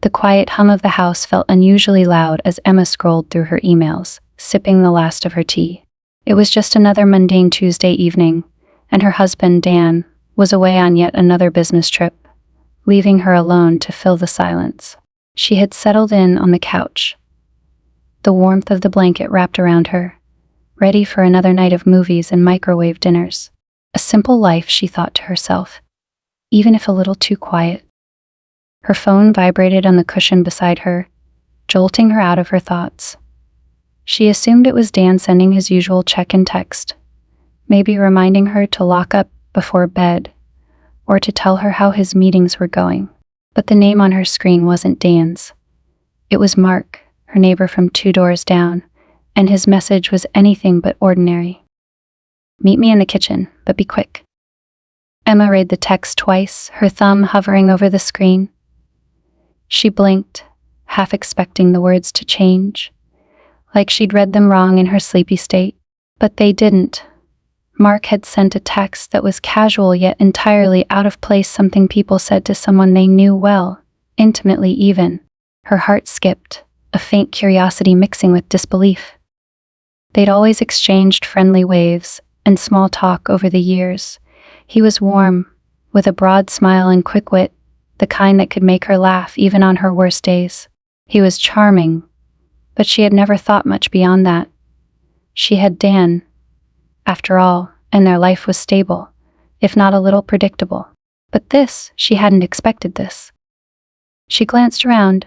The quiet hum of the house felt unusually loud as Emma scrolled through her emails, sipping the last of her tea. It was just another mundane Tuesday evening, and her husband, Dan, was away on yet another business trip, leaving her alone to fill the silence. She had settled in on the couch, the warmth of the blanket wrapped around her, ready for another night of movies and microwave dinners. A simple life, she thought to herself, even if a little too quiet. Her phone vibrated on the cushion beside her, jolting her out of her thoughts. She assumed it was Dan sending his usual check-in text, maybe reminding her to lock up before bed, or to tell her how his meetings were going. But the name on her screen wasn't Dan's. It was Mark, her neighbor from 2 doors down, and his message was anything but ordinary. "Meet me in the kitchen, but be quick." Emma read the text twice, her thumb hovering over the screen. She blinked, half expecting the words to change, like she'd read them wrong in her sleepy state. But they didn't. Mark had sent a text that was casual yet entirely out of place, something people said to someone they knew well, intimately even. Her heart skipped, a faint curiosity mixing with disbelief. They'd always exchanged friendly waves and small talk over the years. He was warm, with a broad smile and quick wit, the kind that could make her laugh even on her worst days. He was charming, but she had never thought much beyond that. She had Dan, after all, and their life was stable, if not a little predictable. But this, she hadn't expected this. She glanced around,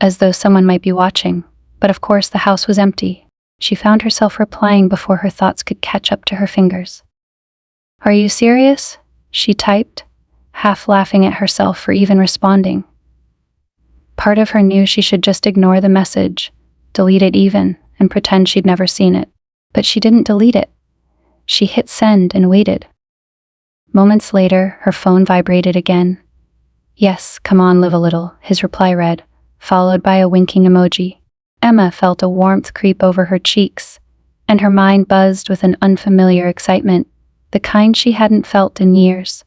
as though someone might be watching, but of course the house was empty. She found herself replying before her thoughts could catch up to her fingers. "Are you serious?" she typed, half laughing at herself for even responding. Part of her knew she should just ignore the message, delete it even, and pretend she'd never seen it. But she didn't delete it. She hit send and waited. Moments later, her phone vibrated again. "Yes, come on, live a little," his reply read, followed by a winking emoji. Emma felt a warmth creep over her cheeks, and her mind buzzed with an unfamiliar excitement, the kind she hadn't felt in years.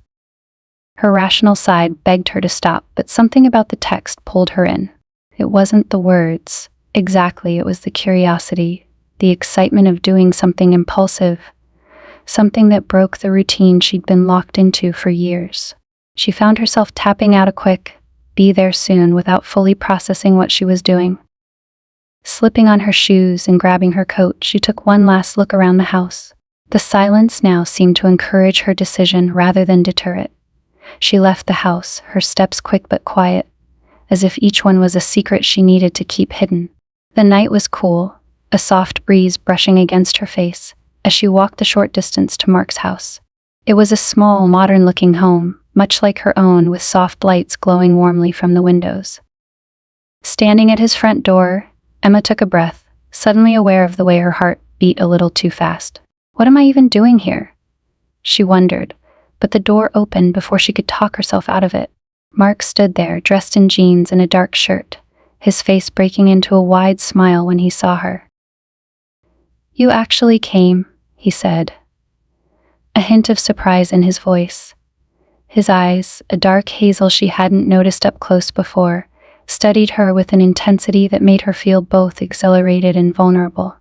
Her rational side begged her to stop, but something about the text pulled her in. It wasn't the words, exactly, it was the curiosity, the excitement of doing something impulsive, something that broke the routine she'd been locked into for years. She found herself tapping out a quick, "be there soon," without fully processing what she was doing. Slipping on her shoes and grabbing her coat, she took one last look around the house. The silence now seemed to encourage her decision rather than deter it. She left the house, her steps quick but quiet, as if each one was a secret she needed to keep hidden. The night was cool, a soft breeze brushing against her face, as she walked the short distance to Mark's house. It was a small, modern-looking home, much like her own, with soft lights glowing warmly from the windows. Standing at his front door, Emma took a breath, suddenly aware of the way her heart beat a little too fast. "What am I even doing here?" she wondered, but the door opened before she could talk herself out of it. Mark stood there, dressed in jeans and a dark shirt, his face breaking into a wide smile when he saw her. "You actually came," he said, a hint of surprise in his voice. His eyes, a dark hazel she hadn't noticed up close before, studied her with an intensity that made her feel both exhilarated and vulnerable.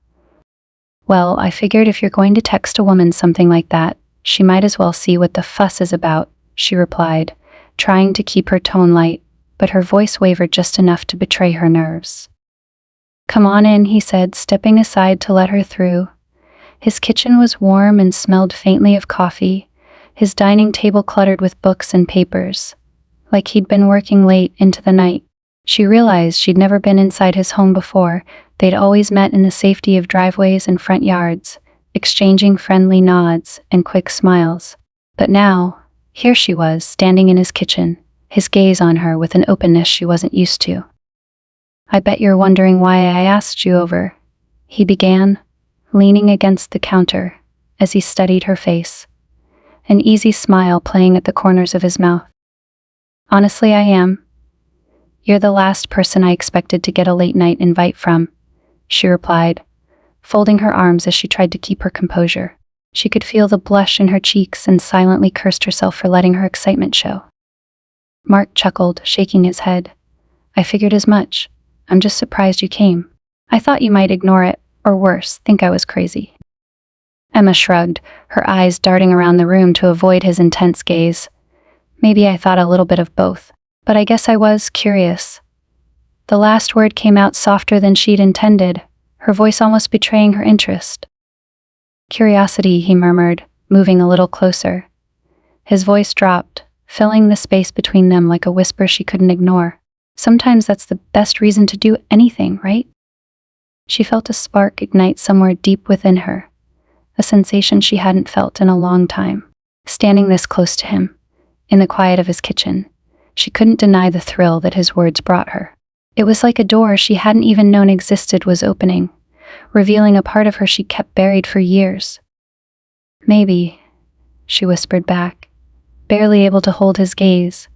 "Well, I figured if you're going to text a woman something like that, she might as well see what the fuss is about," she replied, trying to keep her tone light, but her voice wavered just enough to betray her nerves. "Come on in," he said, stepping aside to let her through. His kitchen was warm and smelled faintly of coffee, his dining table cluttered with books and papers, like he'd been working late into the night. She realized she'd never been inside his home before. They'd always met in the safety of driveways and front yards, exchanging friendly nods and quick smiles. But now, here she was, standing in his kitchen, his gaze on her with an openness she wasn't used to. "I bet you're wondering why I asked you over," he began, leaning against the counter as he studied her face, an easy smile playing at the corners of his mouth. "Honestly, I am. You're the last person I expected to get a late-night invite from," she replied, folding her arms as she tried to keep her composure. She could feel the blush in her cheeks and silently cursed herself for letting her excitement show. Mark chuckled, shaking his head. I figured as much. I'm just surprised you came. I thought you might ignore it, or worse, think I was crazy." Emma shrugged, her eyes darting around the room to avoid his intense gaze. "Maybe I thought a little bit of both, but I guess I was curious." The last word came out softer than she'd intended, her voice almost betraying her interest. "Curiosity," he murmured, moving a little closer. His voice dropped, filling the space between them like a whisper she couldn't ignore. Sometimes that's the best reason to do anything, right? She felt a spark ignite somewhere deep within her, a sensation she hadn't felt in a long time. Standing this close to him, in the quiet of his kitchen, she couldn't deny the thrill that his words brought her. It was like a door she hadn't even known existed was opening, revealing a part of her she kept buried for years. "Maybe," she whispered back, barely able to hold his gaze.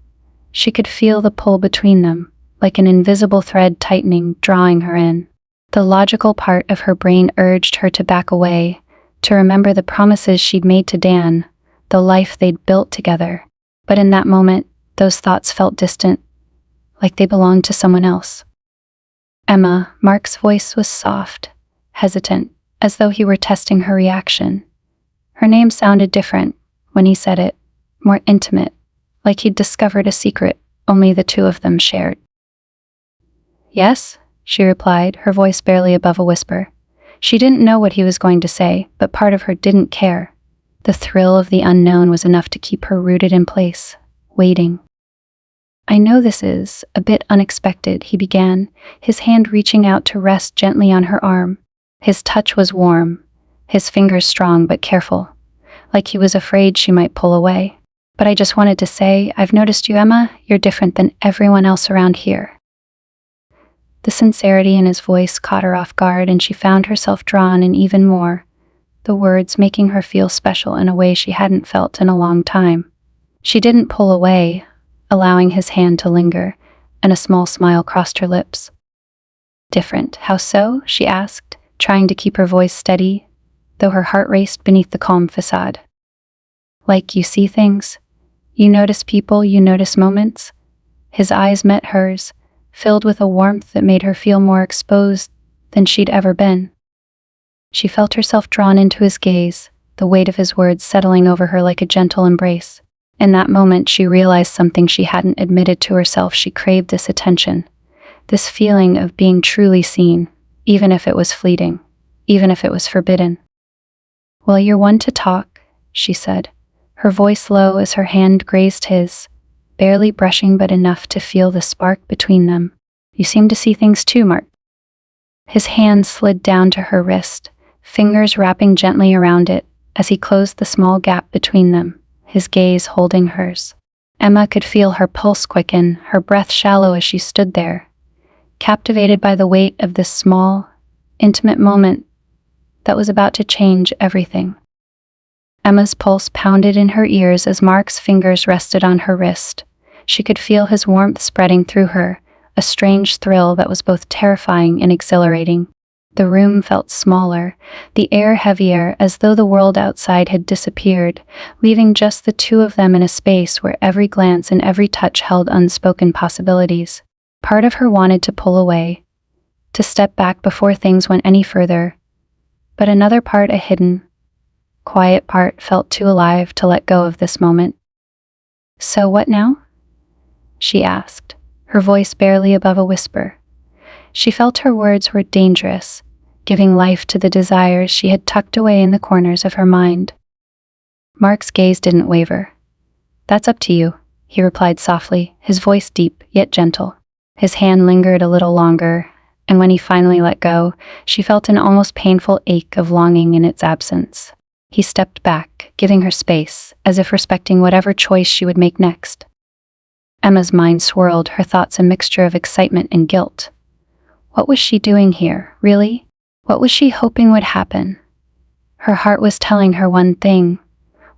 She could feel the pull between them, like an invisible thread tightening, drawing her in. The logical part of her brain urged her to back away, to remember the promises she'd made to Dan, the life they'd built together. But in that moment, those thoughts felt distant, like they belonged to someone else. "Emma," Mark's voice was soft, hesitant, as though he were testing her reaction. Her name sounded different when he said it, more intimate, like he'd discovered a secret only the two of them shared. "Yes," she replied, her voice barely above a whisper. She didn't know what he was going to say, but part of her didn't care. The thrill of the unknown was enough to keep her rooted in place, waiting. "I know this is a bit unexpected," he began, his hand reaching out to rest gently on her arm. His touch was warm, his fingers strong but careful, like he was afraid she might pull away. "But I just wanted to say, I've noticed you, Emma. You're different than everyone else around here." The sincerity in his voice caught her off guard, and she found herself drawn in even more, the words making her feel special in a way she hadn't felt in a long time. She didn't pull away, allowing his hand to linger, and a small smile crossed her lips. "Different, how so?" she asked, trying to keep her voice steady, though her heart raced beneath the calm facade. "Like you see things? You notice people, you notice moments?" His eyes met hers, filled with a warmth that made her feel more exposed than she'd ever been. She felt herself drawn into his gaze, the weight of his words settling over her like a gentle embrace. In that moment, she realized something she hadn't admitted to herself. She craved this attention, this feeling of being truly seen, even if it was fleeting, even if it was forbidden. "Well, you're one to talk," she said, her voice low as her hand grazed his, barely brushing but enough to feel the spark between them. "You seem to see things too, Mark." His hand slid down to her wrist, fingers wrapping gently around it as he closed the small gap between them, his gaze holding hers. Emma could feel her pulse quicken, her breath shallow as she stood there, captivated by the weight of this small, intimate moment that was about to change everything. Emma's pulse pounded in her ears as Mark's fingers rested on her wrist. She could feel his warmth spreading through her, a strange thrill that was both terrifying and exhilarating. The room felt smaller, the air heavier, as though the world outside had disappeared, leaving just the two of them in a space where every glance and every touch held unspoken possibilities. Part of her wanted to pull away, to step back before things went any further, but another part, a hidden, quiet part, felt too alive to let go of this moment. "So what now?" she asked, her voice barely above a whisper. She felt her words were dangerous, giving life to the desires she had tucked away in the corners of her mind. Mark's gaze didn't waver. "That's up to you," he replied softly, his voice deep yet gentle. His hand lingered a little longer, and when he finally let go, she felt an almost painful ache of longing in its absence. He stepped back, giving her space, as if respecting whatever choice she would make next. Emma's mind swirled, her thoughts a mixture of excitement and guilt. What was she doing here, really? What was she hoping would happen? Her heart was telling her one thing,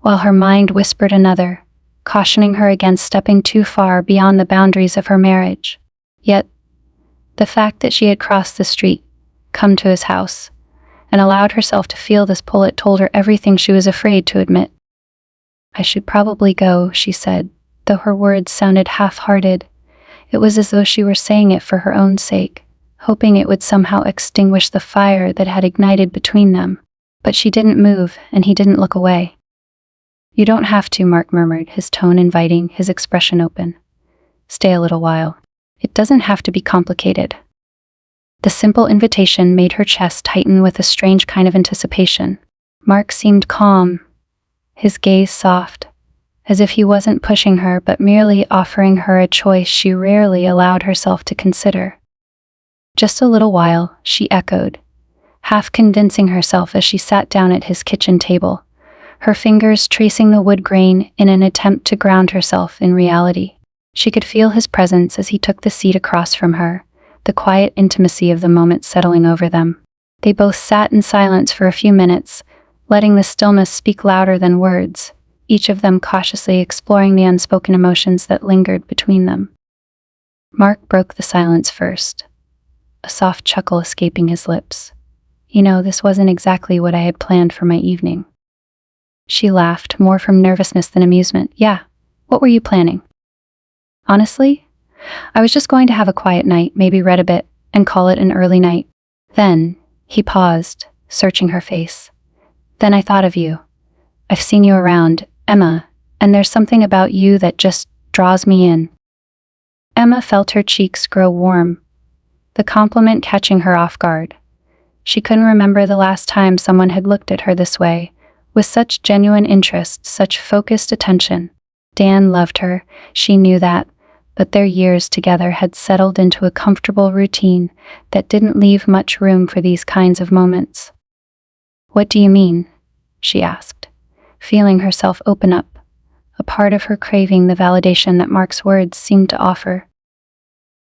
while her mind whispered another, cautioning her against stepping too far beyond the boundaries of her marriage. Yet, the fact that she had crossed the street, come to his house, and allowed herself to feel this pull, it told her everything she was afraid to admit. "I should probably go," she said, though her words sounded half-hearted. It was as though she were saying it for her own sake, hoping it would somehow extinguish the fire that had ignited between them. But she didn't move, and he didn't look away. "You don't have to," Mark murmured, his tone inviting, his expression open. "Stay a little while. It doesn't have to be complicated." The simple invitation made her chest tighten with a strange kind of anticipation. Mark seemed calm, his gaze soft, as if he wasn't pushing her but merely offering her a choice she rarely allowed herself to consider. "Just a little while," she echoed, half convincing herself as she sat down at his kitchen table, her fingers tracing the wood grain in an attempt to ground herself in reality. She could feel his presence as he took the seat across from her, the quiet intimacy of the moment settling over them. They both sat in silence for a few minutes, letting the stillness speak louder than words, each of them cautiously exploring the unspoken emotions that lingered between them. Mark broke the silence first, a soft chuckle escaping his lips. "You know, this wasn't exactly what I had planned for my evening." She laughed, more from nervousness than amusement. "Yeah, what were you planning?" "Honestly, I was just going to have a quiet night, maybe read a bit, and call it an early night." Then, he paused, searching her face. "Then I thought of you. I've seen you around, Emma, and there's something about you that just draws me in." Emma felt her cheeks grow warm, the compliment catching her off guard. She couldn't remember the last time someone had looked at her this way, with such genuine interest, such focused attention. Dan loved her, she knew that, but their years together had settled into a comfortable routine that didn't leave much room for these kinds of moments. "What do you mean?" she asked, feeling herself open up, a part of her craving the validation that Mark's words seemed to offer.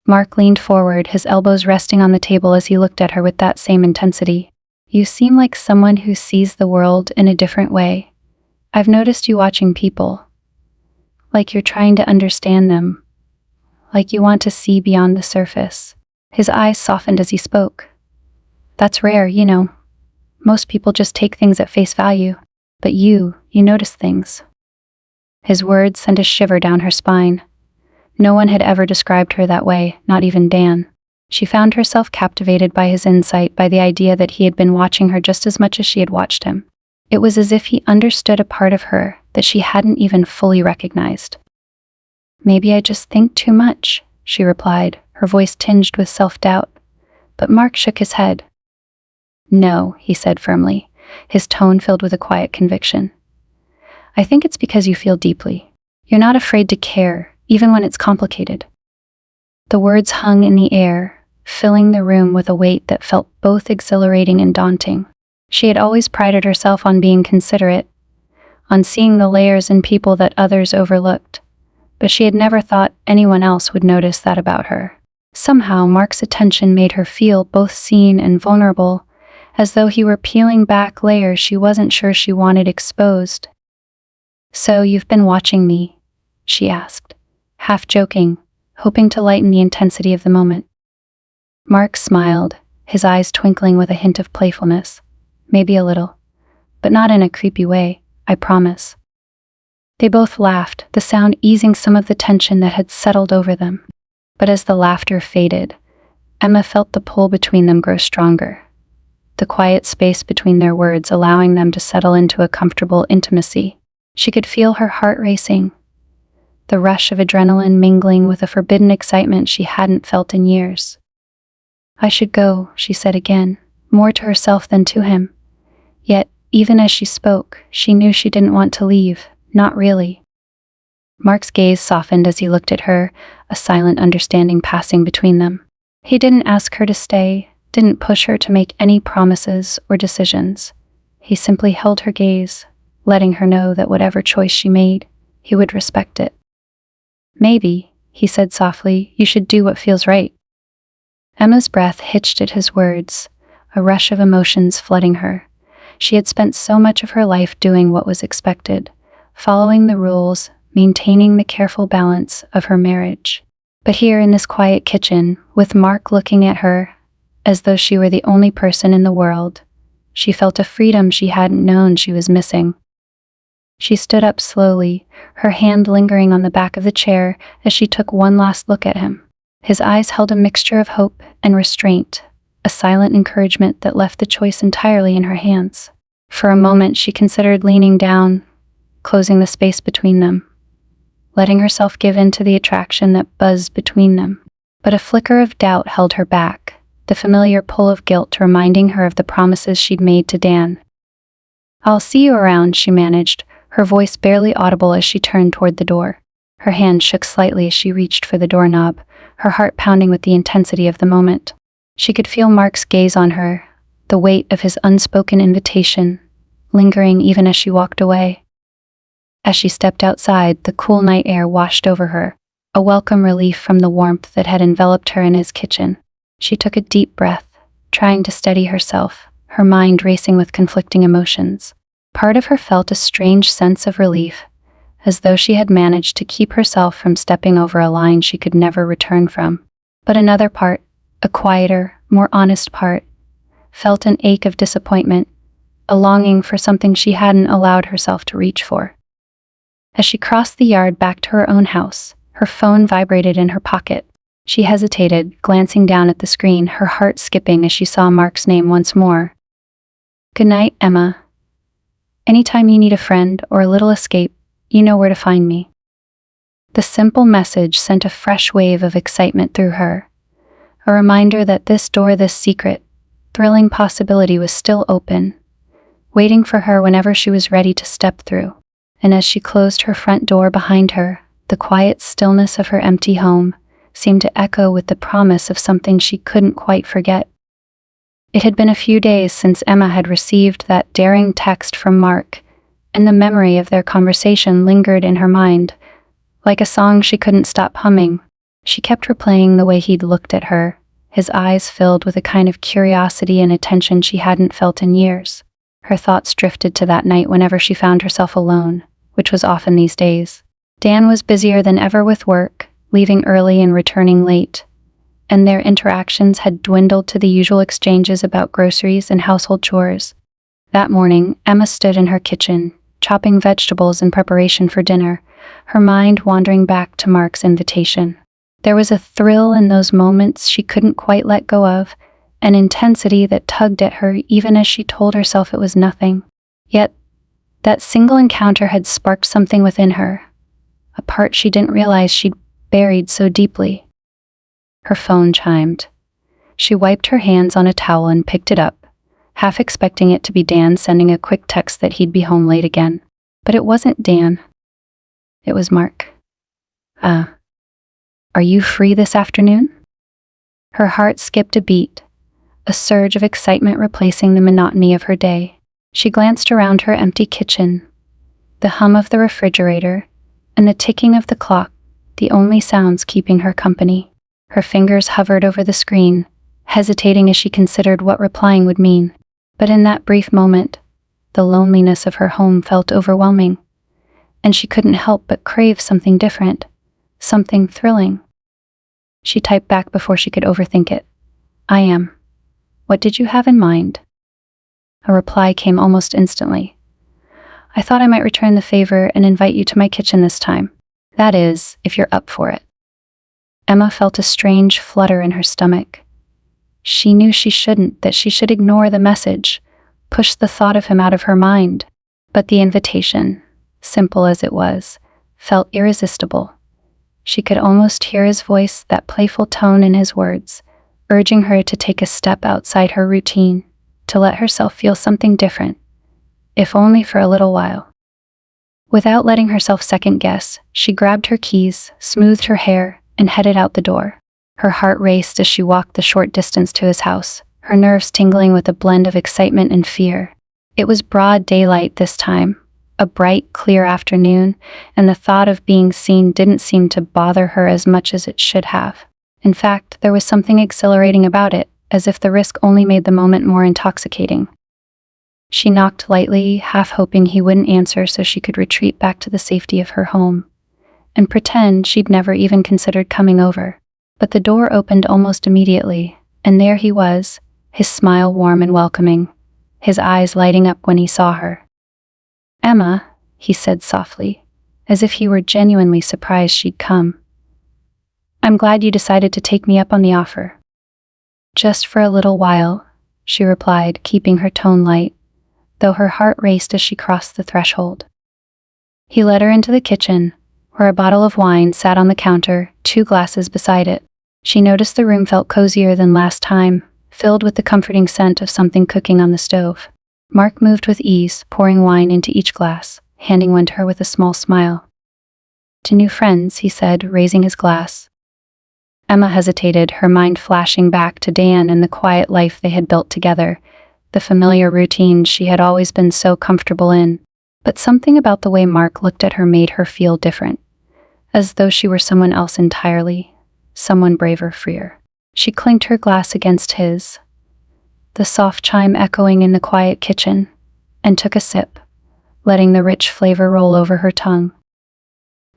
Mark leaned forward, his elbows resting on the table as he looked at her with that same intensity. "You seem like someone who sees the world in a different way. I've noticed you watching people, like you're trying to understand them, like you want to see beyond the surface." His eyes softened as he spoke. "That's rare, you know. Most people just take things at face value, but you notice things." His words sent a shiver down her spine. No one had ever described her that way, not even Dan. She found herself captivated by his insight, by the idea that he had been watching her just as much as she had watched him. It was as if he understood a part of her that she hadn't even fully recognized. "Maybe I just think too much," she replied, her voice tinged with self-doubt. But Mark shook his head. "No," he said firmly, his tone filled with a quiet conviction. "I think it's because you feel deeply. You're not afraid to care, even when it's complicated." The words hung in the air, filling the room with a weight that felt both exhilarating and daunting. She had always prided herself on being considerate, on seeing the layers in people that others overlooked, but she had never thought anyone else would notice that about her. Somehow, Mark's attention made her feel both seen and vulnerable, as though he were peeling back layers she wasn't sure she wanted exposed. "So you've been watching me?" she asked, half joking, hoping to lighten the intensity of the moment. Mark smiled, his eyes twinkling with a hint of playfulness. "Maybe a little, but not in a creepy way, I promise." They both laughed, the sound easing some of the tension that had settled over them. But as the laughter faded, Emma felt the pull between them grow stronger, the quiet space between their words allowing them to settle into a comfortable intimacy. She could feel her heart racing, the rush of adrenaline mingling with a forbidden excitement she hadn't felt in years. "I should go," she said again, more to herself than to him. Yet, even as she spoke, she knew she didn't want to leave, not really. Mark's gaze softened as he looked at her, a silent understanding passing between them. He didn't ask her to stay, didn't push her to make any promises or decisions. He simply held her gaze, letting her know that whatever choice she made, he would respect it. "Maybe," he said softly, "you should do what feels right." Emma's breath hitched at his words, a rush of emotions flooding her. She had spent so much of her life doing what was expected, following the rules, maintaining the careful balance of her marriage. But here in this quiet kitchen, with Mark looking at her as though she were the only person in the world, she felt a freedom she hadn't known she was missing. She stood up slowly, her hand lingering on the back of the chair as she took one last look at him. His eyes held a mixture of hope and restraint, a silent encouragement that left the choice entirely in her hands. For a moment, she considered leaning down, closing the space between them, letting herself give in to the attraction that buzzed between them. But a flicker of doubt held her back, the familiar pull of guilt reminding her of the promises she'd made to Dan. "I'll see you around," she managed, her voice barely audible as she turned toward the door. Her hand shook slightly as she reached for the doorknob, her heart pounding with the intensity of the moment. She could feel Mark's gaze on her, the weight of his unspoken invitation, lingering even as she walked away. As she stepped outside, the cool night air washed over her, a welcome relief from the warmth that had enveloped her in his kitchen. She took a deep breath, trying to steady herself, her mind racing with conflicting emotions. Part of her felt a strange sense of relief, as though she had managed to keep herself from stepping over a line she could never return from. But another part, a quieter, more honest part, felt an ache of disappointment, a longing for something she hadn't allowed herself to reach for. As she crossed the yard back to her own house, her phone vibrated in her pocket. She hesitated, glancing down at the screen, her heart skipping as she saw Mark's name once more. "Good night, Emma. Anytime you need a friend or a little escape, you know where to find me." The simple message sent a fresh wave of excitement through her, a reminder that this door, this secret, thrilling possibility was still open, waiting for her whenever she was ready to step through. And as she closed her front door behind her, the quiet stillness of her empty home seemed to echo with the promise of something she couldn't quite forget. It had been a few days since Emma had received that daring text from Mark, and the memory of their conversation lingered in her mind, like a song she couldn't stop humming. She kept replaying the way he'd looked at her, his eyes filled with a kind of curiosity and attention she hadn't felt in years. Her thoughts drifted to that night whenever she found herself alone, which was often these days. Dan was busier than ever with work, leaving early and returning late, and their interactions had dwindled to the usual exchanges about groceries and household chores. That morning, Emma stood in her kitchen, chopping vegetables in preparation for dinner, her mind wandering back to Mark's invitation. There was a thrill in those moments she couldn't quite let go of, an intensity that tugged at her even as she told herself it was nothing. Yet, that single encounter had sparked something within her, a part she didn't realize she'd buried so deeply. Her phone chimed. She wiped her hands on a towel and picked it up, half expecting it to be Dan sending a quick text that he'd be home late again. But it wasn't Dan. It was Mark. Are you free this afternoon?" Her heart skipped a beat, a surge of excitement replacing the monotony of her day. She glanced around her empty kitchen, the hum of the refrigerator, and the ticking of the clock, the only sounds keeping her company. Her fingers hovered over the screen, hesitating as she considered what replying would mean. But in that brief moment, the loneliness of her home felt overwhelming, and she couldn't help but crave something different, something thrilling. She typed back before she could overthink it. "I am. What did you have in mind?" A reply came almost instantly. "I thought I might return the favor and invite you to my kitchen this time. That is, if you're up for it." Emma felt a strange flutter in her stomach. She knew she shouldn't, that she should ignore the message, push the thought of him out of her mind. But the invitation, simple as it was, felt irresistible. She could almost hear his voice, that playful tone in his words, urging her to take a step outside her routine, to let herself feel something different, if only for a little while. Without letting herself second-guess, she grabbed her keys, smoothed her hair, and headed out the door. Her heart raced as she walked the short distance to his house, her nerves tingling with a blend of excitement and fear. It was broad daylight this time, a bright, clear afternoon, and the thought of being seen didn't seem to bother her as much as it should have. In fact, there was something exhilarating about it, as if the risk only made the moment more intoxicating. She knocked lightly, half hoping he wouldn't answer so she could retreat back to the safety of her home, and pretend she'd never even considered coming over. But the door opened almost immediately, and there he was, his smile warm and welcoming, his eyes lighting up when he saw her. "Emma," he said softly, as if he were genuinely surprised she'd come. I'm glad you decided to take me up on the offer. Just for a little while, she replied, keeping her tone light, though her heart raced as she crossed the threshold. He led her into the kitchen, where a bottle of wine sat on the counter, 2 glasses beside it. She noticed the room felt cozier than last time, filled with the comforting scent of something cooking on the stove. Mark moved with ease, pouring wine into each glass, handing one to her with a small smile. To new friends, he said, raising his glass. Emma hesitated, her mind flashing back to Dan and the quiet life they had built together, the familiar routines she had always been so comfortable in. But something about the way Mark looked at her made her feel different, as though she were someone else entirely, someone braver, freer. She clinked her glass against his, the soft chime echoing in the quiet kitchen, and took a sip, letting the rich flavor roll over her tongue.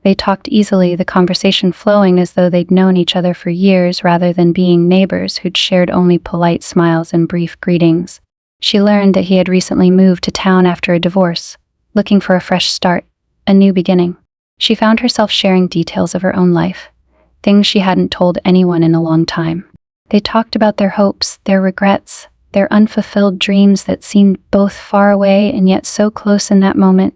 They talked easily, the conversation flowing as though they'd known each other for years rather than being neighbors who'd shared only polite smiles and brief greetings. She learned that he had recently moved to town after a divorce, looking for a fresh start, a new beginning. She found herself sharing details of her own life, things she hadn't told anyone in a long time. They talked about their hopes, their regrets, their unfulfilled dreams that seemed both far away and yet so close in that moment.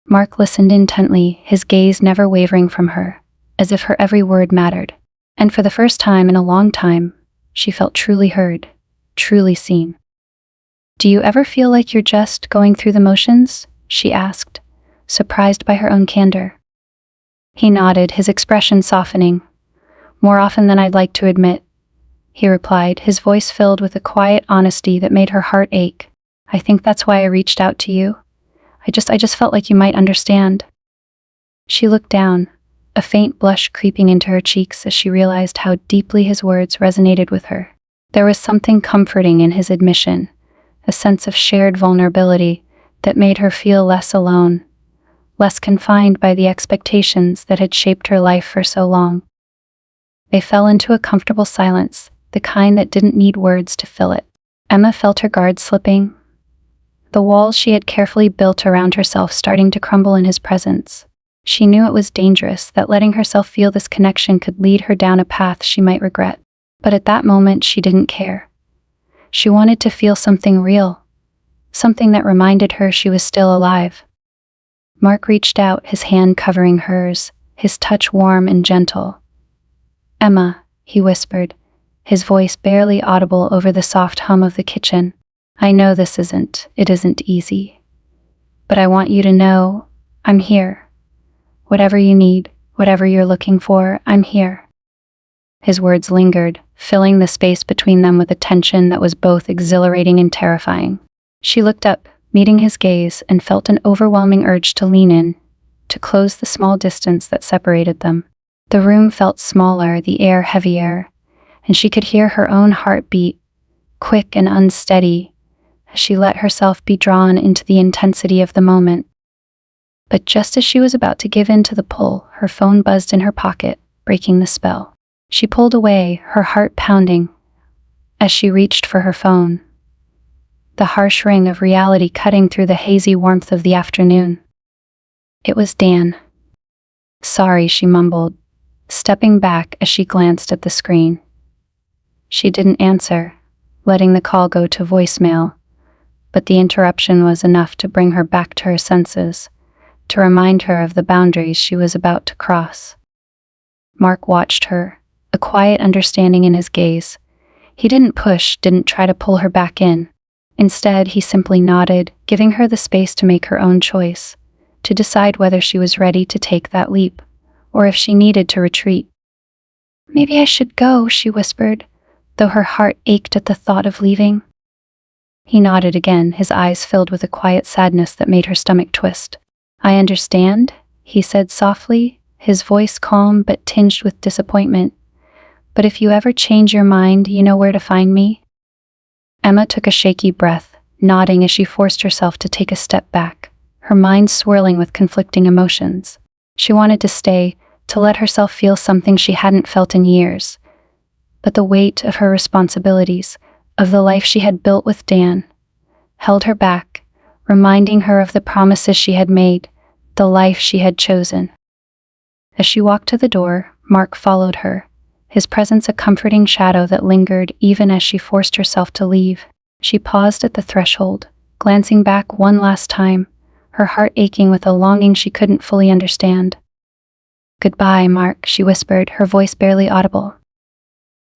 Mark listened intently, his gaze never wavering from her, as if her every word mattered. And for the first time in a long time, she felt truly heard, truly seen. "Do you ever feel like you're just going through the motions?" she asked, surprised by her own candor. He nodded, his expression softening. "More often than I'd like to admit," he replied, his voice filled with a quiet honesty that made her heart ache. "I think that's why I reached out to you. I just felt like you might understand." She looked down, a faint blush creeping into her cheeks as she realized how deeply his words resonated with her. There was something comforting in his admission, a sense of shared vulnerability that made her feel less alone, less confined by the expectations that had shaped her life for so long. They fell into a comfortable silence, the kind that didn't need words to fill it. Emma felt her guard slipping, the walls she had carefully built around herself starting to crumble in his presence. She knew it was dangerous, that letting herself feel this connection could lead her down a path she might regret. But at that moment, she didn't care. She wanted to feel something real, something that reminded her she was still alive. Mark reached out, his hand covering hers, his touch warm and gentle. "Emma," he whispered, his voice barely audible over the soft hum of the kitchen. "I know it isn't easy. But I want you to know, I'm here. Whatever you need, whatever you're looking for, I'm here." His words lingered, filling the space between them with a tension that was both exhilarating and terrifying. She looked up, meeting his gaze, and felt an overwhelming urge to lean in, to close the small distance that separated them. The room felt smaller, the air heavier, and she could hear her own heart beat, quick and unsteady, as she let herself be drawn into the intensity of the moment. But just as she was about to give in to the pull, her phone buzzed in her pocket, breaking the spell. She pulled away, her heart pounding, as she reached for her phone, the harsh ring of reality cutting through the hazy warmth of the afternoon. It was Dan. "Sorry," she mumbled, stepping back as she glanced at the screen. She didn't answer, letting the call go to voicemail, but the interruption was enough to bring her back to her senses, to remind her of the boundaries she was about to cross. Mark watched her, a quiet understanding in his gaze. He didn't push, didn't try to pull her back in. Instead, he simply nodded, giving her the space to make her own choice, to decide whether she was ready to take that leap, or if she needed to retreat. "Maybe I should go," she whispered, though her heart ached at the thought of leaving. He nodded again, his eyes filled with a quiet sadness that made her stomach twist. "I understand," he said softly, his voice calm but tinged with disappointment. "But if you ever change your mind, you know where to find me." Emma took a shaky breath, nodding as she forced herself to take a step back, her mind swirling with conflicting emotions. She wanted to stay, to let herself feel something she hadn't felt in years. But the weight of her responsibilities, of the life she had built with Dan, held her back, reminding her of the promises she had made, the life she had chosen. As she walked to the door, Mark followed her, his presence a comforting shadow that lingered even as she forced herself to leave. She paused at the threshold, glancing back one last time, her heart aching with a longing she couldn't fully understand. "Goodbye, Mark," she whispered, her voice barely audible.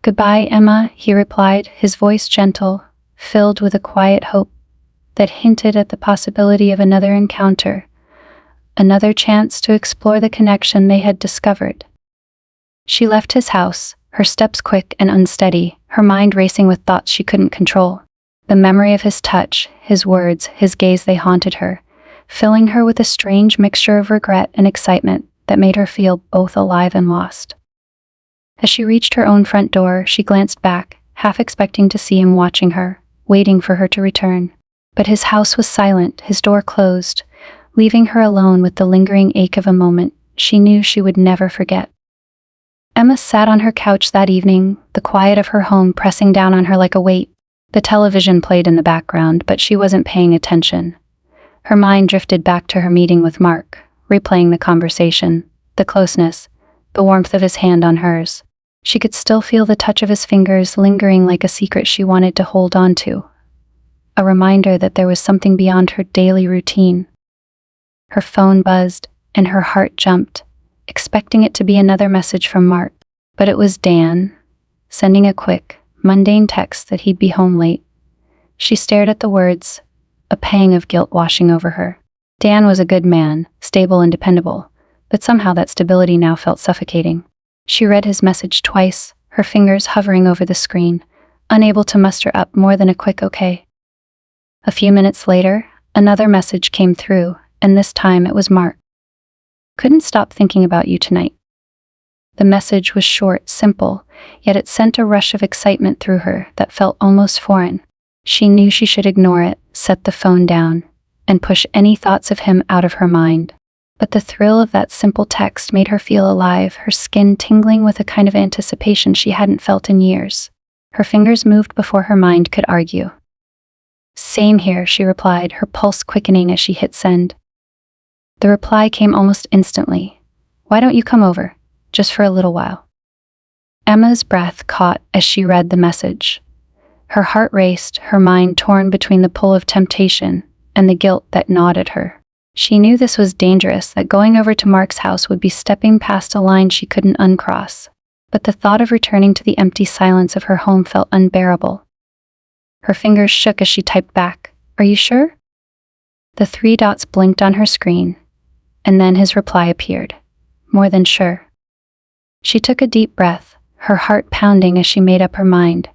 "Goodbye, Emma," he replied, his voice gentle, filled with a quiet hope that hinted at the possibility of another encounter, another chance to explore the connection they had discovered. She left his house, her steps quick and unsteady, her mind racing with thoughts she couldn't control. The memory of his touch, his words, his gaze, they haunted her, filling her with a strange mixture of regret and excitement that made her feel both alive and lost. As she reached her own front door, she glanced back, half expecting to see him watching her, waiting for her to return. But his house was silent, his door closed, leaving her alone with the lingering ache of a moment she knew she would never forget. Emma sat on her couch that evening, the quiet of her home pressing down on her like a weight. The television played in the background, but she wasn't paying attention. Her mind drifted back to her meeting with Mark, replaying the conversation, the closeness, the warmth of his hand on hers. She could still feel the touch of his fingers lingering like a secret she wanted to hold on to, a reminder that there was something beyond her daily routine. Her phone buzzed, and her heart jumped, expecting it to be another message from Mark. But it was Dan, sending a quick, mundane text that he'd be home late. She stared at the words, a pang of guilt washing over her. Dan was a good man, stable and dependable, but somehow that stability now felt suffocating. She read his message twice, her fingers hovering over the screen, unable to muster up more than a quick okay. A few minutes later, another message came through, and this time it was Mark. "Couldn't stop thinking about you tonight." The message was short, simple, yet it sent a rush of excitement through her that felt almost foreign. She knew she should ignore it, set the phone down, and push any thoughts of him out of her mind. But the thrill of that simple text made her feel alive, her skin tingling with a kind of anticipation she hadn't felt in years. Her fingers moved before her mind could argue. "Same here," she replied, her pulse quickening as she hit send. The reply came almost instantly. "Why don't you come over? Just for a little while." Emma's breath caught as she read the message. Her heart raced, her mind torn between the pull of temptation and the guilt that gnawed at her. She knew this was dangerous, that going over to Mark's house would be stepping past a line she couldn't uncross. But the thought of returning to the empty silence of her home felt unbearable. Her fingers shook as she typed back, "Are you sure?" The 3 dots blinked on her screen, and then his reply appeared. "More than sure." She took a deep breath, her heart pounding as she made up her mind.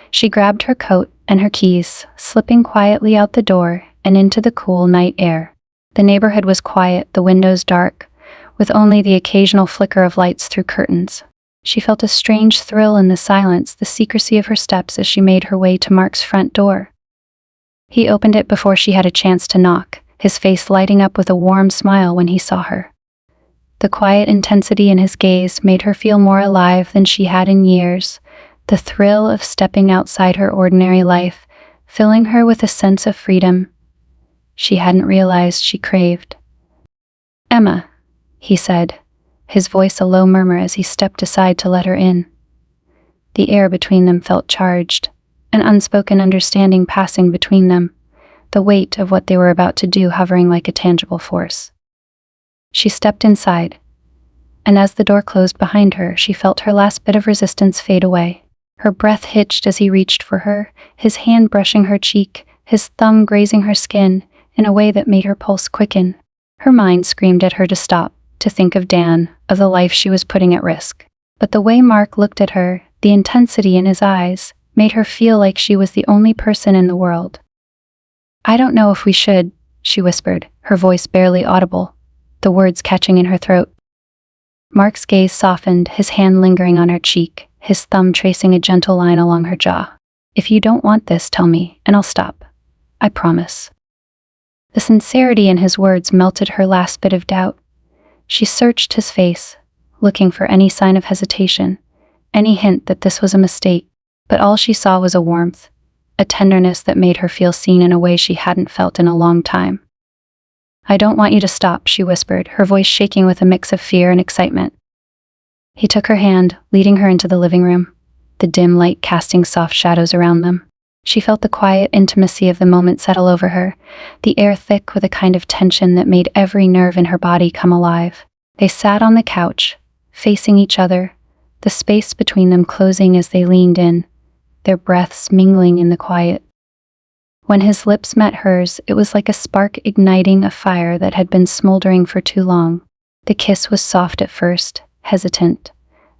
She grabbed her coat and her keys, slipping quietly out the door and into the cool night air. The neighborhood was quiet, the windows dark, with only the occasional flicker of lights through curtains. She felt a strange thrill in the silence, the secrecy of her steps as she made her way to Mark's front door. He opened it before she had a chance to knock, his face lighting up with a warm smile when he saw her. The quiet intensity in his gaze made her feel more alive than she had in years, the thrill of stepping outside her ordinary life, filling her with a sense of freedom she hadn't realized she craved. "Emma," he said, his voice a low murmur as he stepped aside to let her in. The air between them felt charged, an unspoken understanding passing between them, the weight of what they were about to do hovering like a tangible force. She stepped inside, and as the door closed behind her, she felt her last bit of resistance fade away. Her breath hitched as he reached for her, his hand brushing her cheek, his thumb grazing her skin in a way that made her pulse quicken. Her mind screamed at her to stop, to think of Dan, of the life she was putting at risk. But the way Mark looked at her, the intensity in his eyes, made her feel like she was the only person in the world. "I don't know if we should," she whispered, her voice barely audible, the words catching in her throat. Mark's gaze softened, his hand lingering on her cheek, his thumb tracing a gentle line along her jaw. "If you don't want this, tell me, and I'll stop. I promise." The sincerity in his words melted her last bit of doubt. She searched his face, looking for any sign of hesitation, any hint that this was a mistake, but all she saw was a warmth, a tenderness that made her feel seen in a way she hadn't felt in a long time. "I don't want you to stop," she whispered, her voice shaking with a mix of fear and excitement. He took her hand, leading her into the living room, the dim light casting soft shadows around them. She felt the quiet intimacy of the moment settle over her, the air thick with a kind of tension that made every nerve in her body come alive. They sat on the couch, facing each other, the space between them closing as they leaned in, their breaths mingling in the quiet. When his lips met hers, it was like a spark igniting a fire that had been smoldering for too long. The kiss was soft at first, hesitant,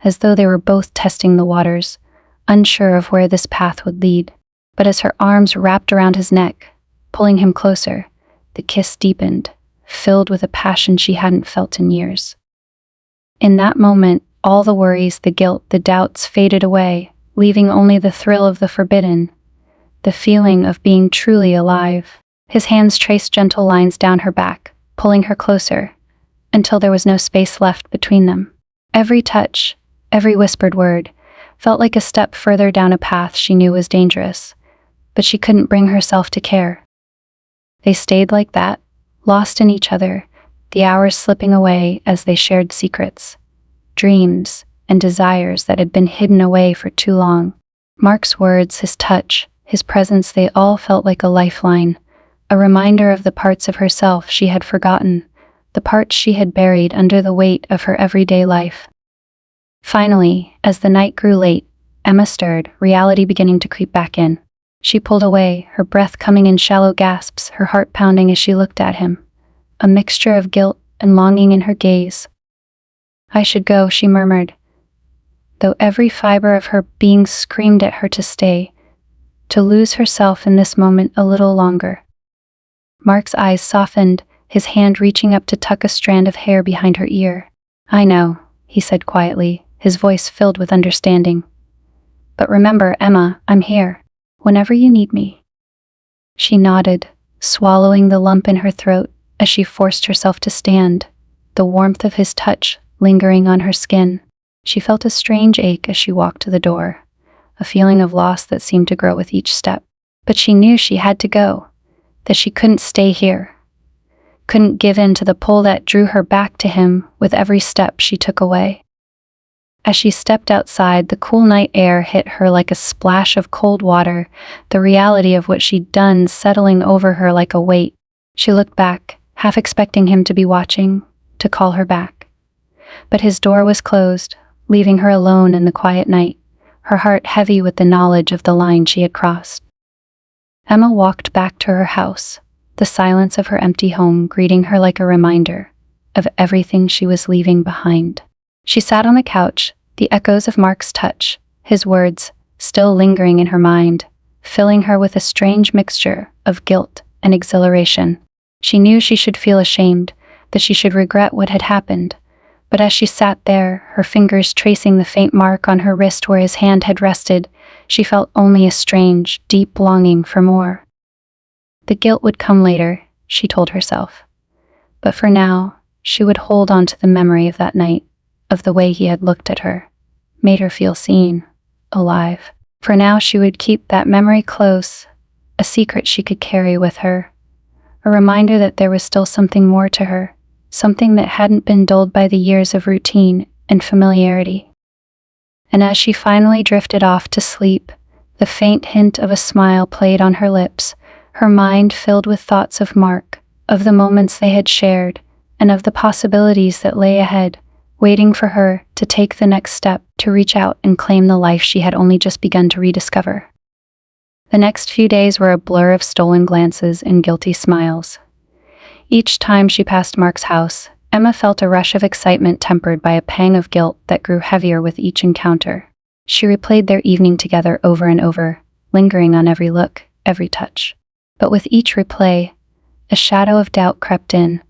as though they were both testing the waters, unsure of where this path would lead. But as her arms wrapped around his neck, pulling him closer, the kiss deepened, filled with a passion she hadn't felt in years. In that moment, all the worries, the guilt, the doubts faded away, leaving only the thrill of the forbidden, the feeling of being truly alive. His hands traced gentle lines down her back, pulling her closer, until there was no space left between them. Every touch, every whispered word, felt like a step further down a path she knew was dangerous, but she couldn't bring herself to care. They stayed like that, lost in each other, the hours slipping away as they shared secrets, dreams, and desires that had been hidden away for too long. Mark's words, his touch, his presence, they all felt like a lifeline, a reminder of the parts of herself she had forgotten, the parts she had buried under the weight of her everyday life. Finally, as the night grew late, Emma stirred, reality beginning to creep back in. She pulled away, her breath coming in shallow gasps, her heart pounding as she looked at him, a mixture of guilt and longing in her gaze. "I should go," she murmured, though every fiber of her being screamed at her to stay, to lose herself in this moment a little longer. Mark's eyes softened, his hand reaching up to tuck a strand of hair behind her ear. "I know," he said quietly, his voice filled with understanding. "But remember, Emma, I'm here, whenever you need me." She nodded, swallowing the lump in her throat as she forced herself to stand, the warmth of his touch lingering on her skin. She felt a strange ache as she walked to the door, a feeling of loss that seemed to grow with each step. But she knew she had to go, that she couldn't stay here, couldn't give in to the pull that drew her back to him with every step she took away. As she stepped outside, the cool night air hit her like a splash of cold water, the reality of what she'd done settling over her like a weight. She looked back, half expecting him to be watching, to call her back. But his door was closed, leaving her alone in the quiet night, her heart heavy with the knowledge of the line she had crossed. Emma walked back to her house, the silence of her empty home greeting her like a reminder of everything she was leaving behind. She sat on the couch, the echoes of Mark's touch, his words, still lingering in her mind, filling her with a strange mixture of guilt and exhilaration. She knew she should feel ashamed, that she should regret what had happened, but as she sat there, her fingers tracing the faint mark on her wrist where his hand had rested, she felt only a strange, deep longing for more. The guilt would come later, she told herself. But for now, she would hold on to the memory of that night, of the way he had looked at her, made her feel seen, alive. For now she would keep that memory close, a secret she could carry with her, a reminder that there was still something more to her, something that hadn't been dulled by the years of routine and familiarity. And as she finally drifted off to sleep, the faint hint of a smile played on her lips, her mind filled with thoughts of Mark, of the moments they had shared, and of the possibilities that lay ahead, waiting for her to take the next step, to reach out and claim the life she had only just begun to rediscover. The next few days were a blur of stolen glances and guilty smiles. Each time she passed Mark's house, Emma felt a rush of excitement tempered by a pang of guilt that grew heavier with each encounter. She replayed their evening together over and over, lingering on every look, every touch. But with each replay, a shadow of doubt crept in,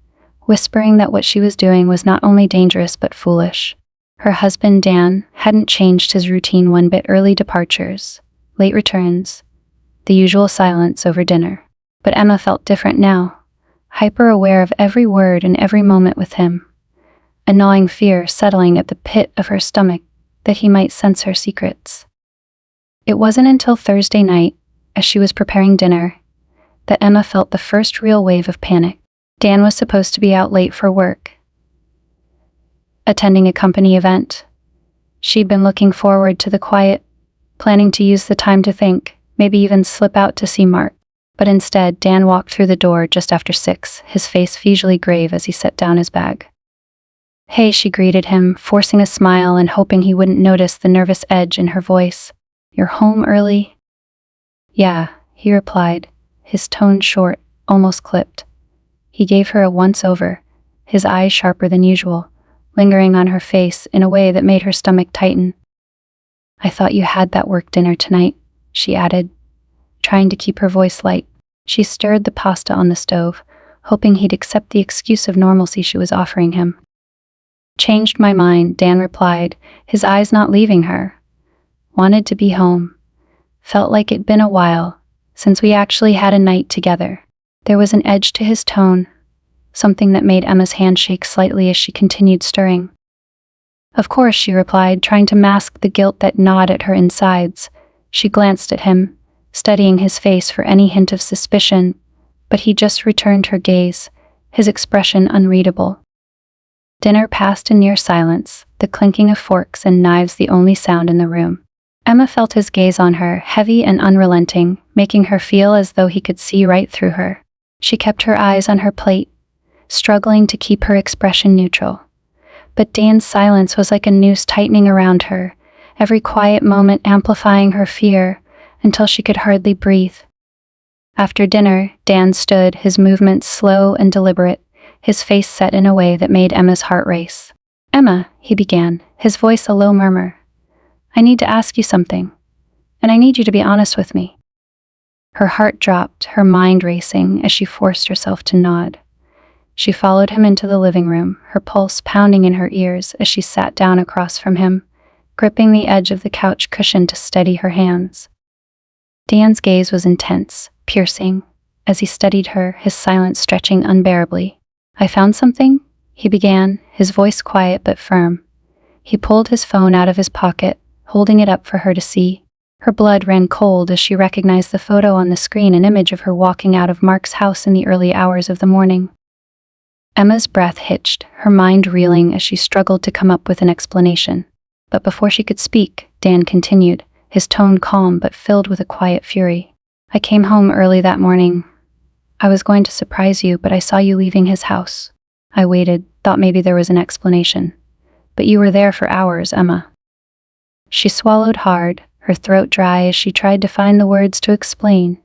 whispering that what she was doing was not only dangerous but foolish. Her husband, Dan, hadn't changed his routine one bit: early departures, late returns, the usual silence over dinner. But Emma felt different now, hyper-aware of every word and every moment with him, a gnawing fear settling at the pit of her stomach that he might sense her secrets. It wasn't until Thursday night, as she was preparing dinner, that Emma felt the first real wave of panic. Dan was supposed to be out late for work, attending a company event, She'd been looking forward to the quiet, planning to use the time to think, maybe even slip out to see Mark. But instead, Dan walked through the door just after 6, his face fugely grave as he set down his bag. "Hey," she greeted him, forcing a smile and hoping he wouldn't notice the nervous edge in her voice. "You're home early?" "Yeah," he replied, his tone short, almost clipped. He gave her a once-over, his eyes sharper than usual, lingering on her face in a way that made her stomach tighten. "I thought you had that work dinner tonight," she added, trying to keep her voice light. She stirred the pasta on the stove, hoping he'd accept the excuse of normalcy she was offering him. "Changed my mind," Dan replied, his eyes not leaving her. "Wanted to be home. Felt like it'd been a while since we actually had a night together." There was an edge to his tone, something that made Emma's hand shake slightly as she continued stirring. "Of course," she replied, trying to mask the guilt that gnawed at her insides. She glanced at him, studying his face for any hint of suspicion, but he just returned her gaze, his expression unreadable. Dinner passed in near silence, the clinking of forks and knives the only sound in the room. Emma felt his gaze on her, heavy and unrelenting, making her feel as though he could see right through her. She kept her eyes on her plate, struggling to keep her expression neutral. But Dan's silence was like a noose tightening around her, every quiet moment amplifying her fear until she could hardly breathe. After dinner, Dan stood, his movements slow and deliberate, his face set in a way that made Emma's heart race. "Emma," he began, his voice a low murmur, "I need to ask you something, and I need you to be honest with me." Her heart dropped, her mind racing as she forced herself to nod. She followed him into the living room, her pulse pounding in her ears as she sat down across from him, gripping the edge of the couch cushion to steady her hands. Dan's gaze was intense, piercing, as he studied her, his silence stretching unbearably. "I found something?" he began, his voice quiet but firm. He pulled his phone out of his pocket, holding it up for her to see. Her blood ran cold as she recognized the photo on the screen, an image of her walking out of Mark's house in the early hours of the morning. Emma's breath hitched, her mind reeling as she struggled to come up with an explanation. But before she could speak, Dan continued, his tone calm but filled with a quiet fury. "I came home early that morning. I was going to surprise you, but I saw you leaving his house. I waited, thought maybe there was an explanation. But you were there for hours, Emma." She swallowed hard, her throat dry as she tried to find the words to explain.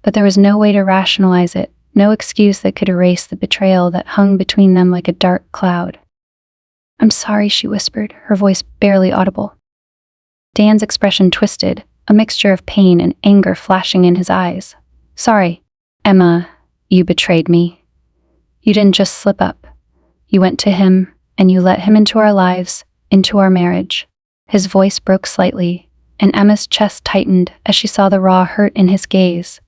But there was no way to rationalize it, no excuse that could erase the betrayal that hung between them like a dark cloud. "I'm sorry," she whispered, her voice barely audible. Dan's expression twisted, a mixture of pain and anger flashing in his eyes. "Sorry, Emma, you betrayed me. You didn't just slip up. You went to him, and you let him into our lives, into our marriage." His voice broke slightly, and Emma's chest tightened as she saw the raw hurt in his gaze.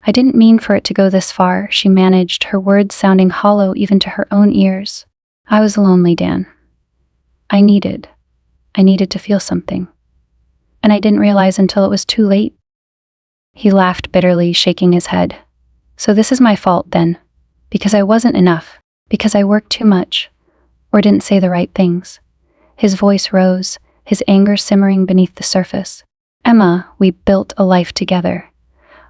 "I didn't mean for it to go this far," she managed, her words sounding hollow even to her own ears. "I was lonely, Dan. I needed to feel something. And I didn't realize until it was too late." He laughed bitterly, shaking his head. "So this is my fault, then? Because I wasn't enough? Because I worked too much? Or didn't say the right things?" His voice rose, his anger simmering beneath the surface. "Emma, we built a life together.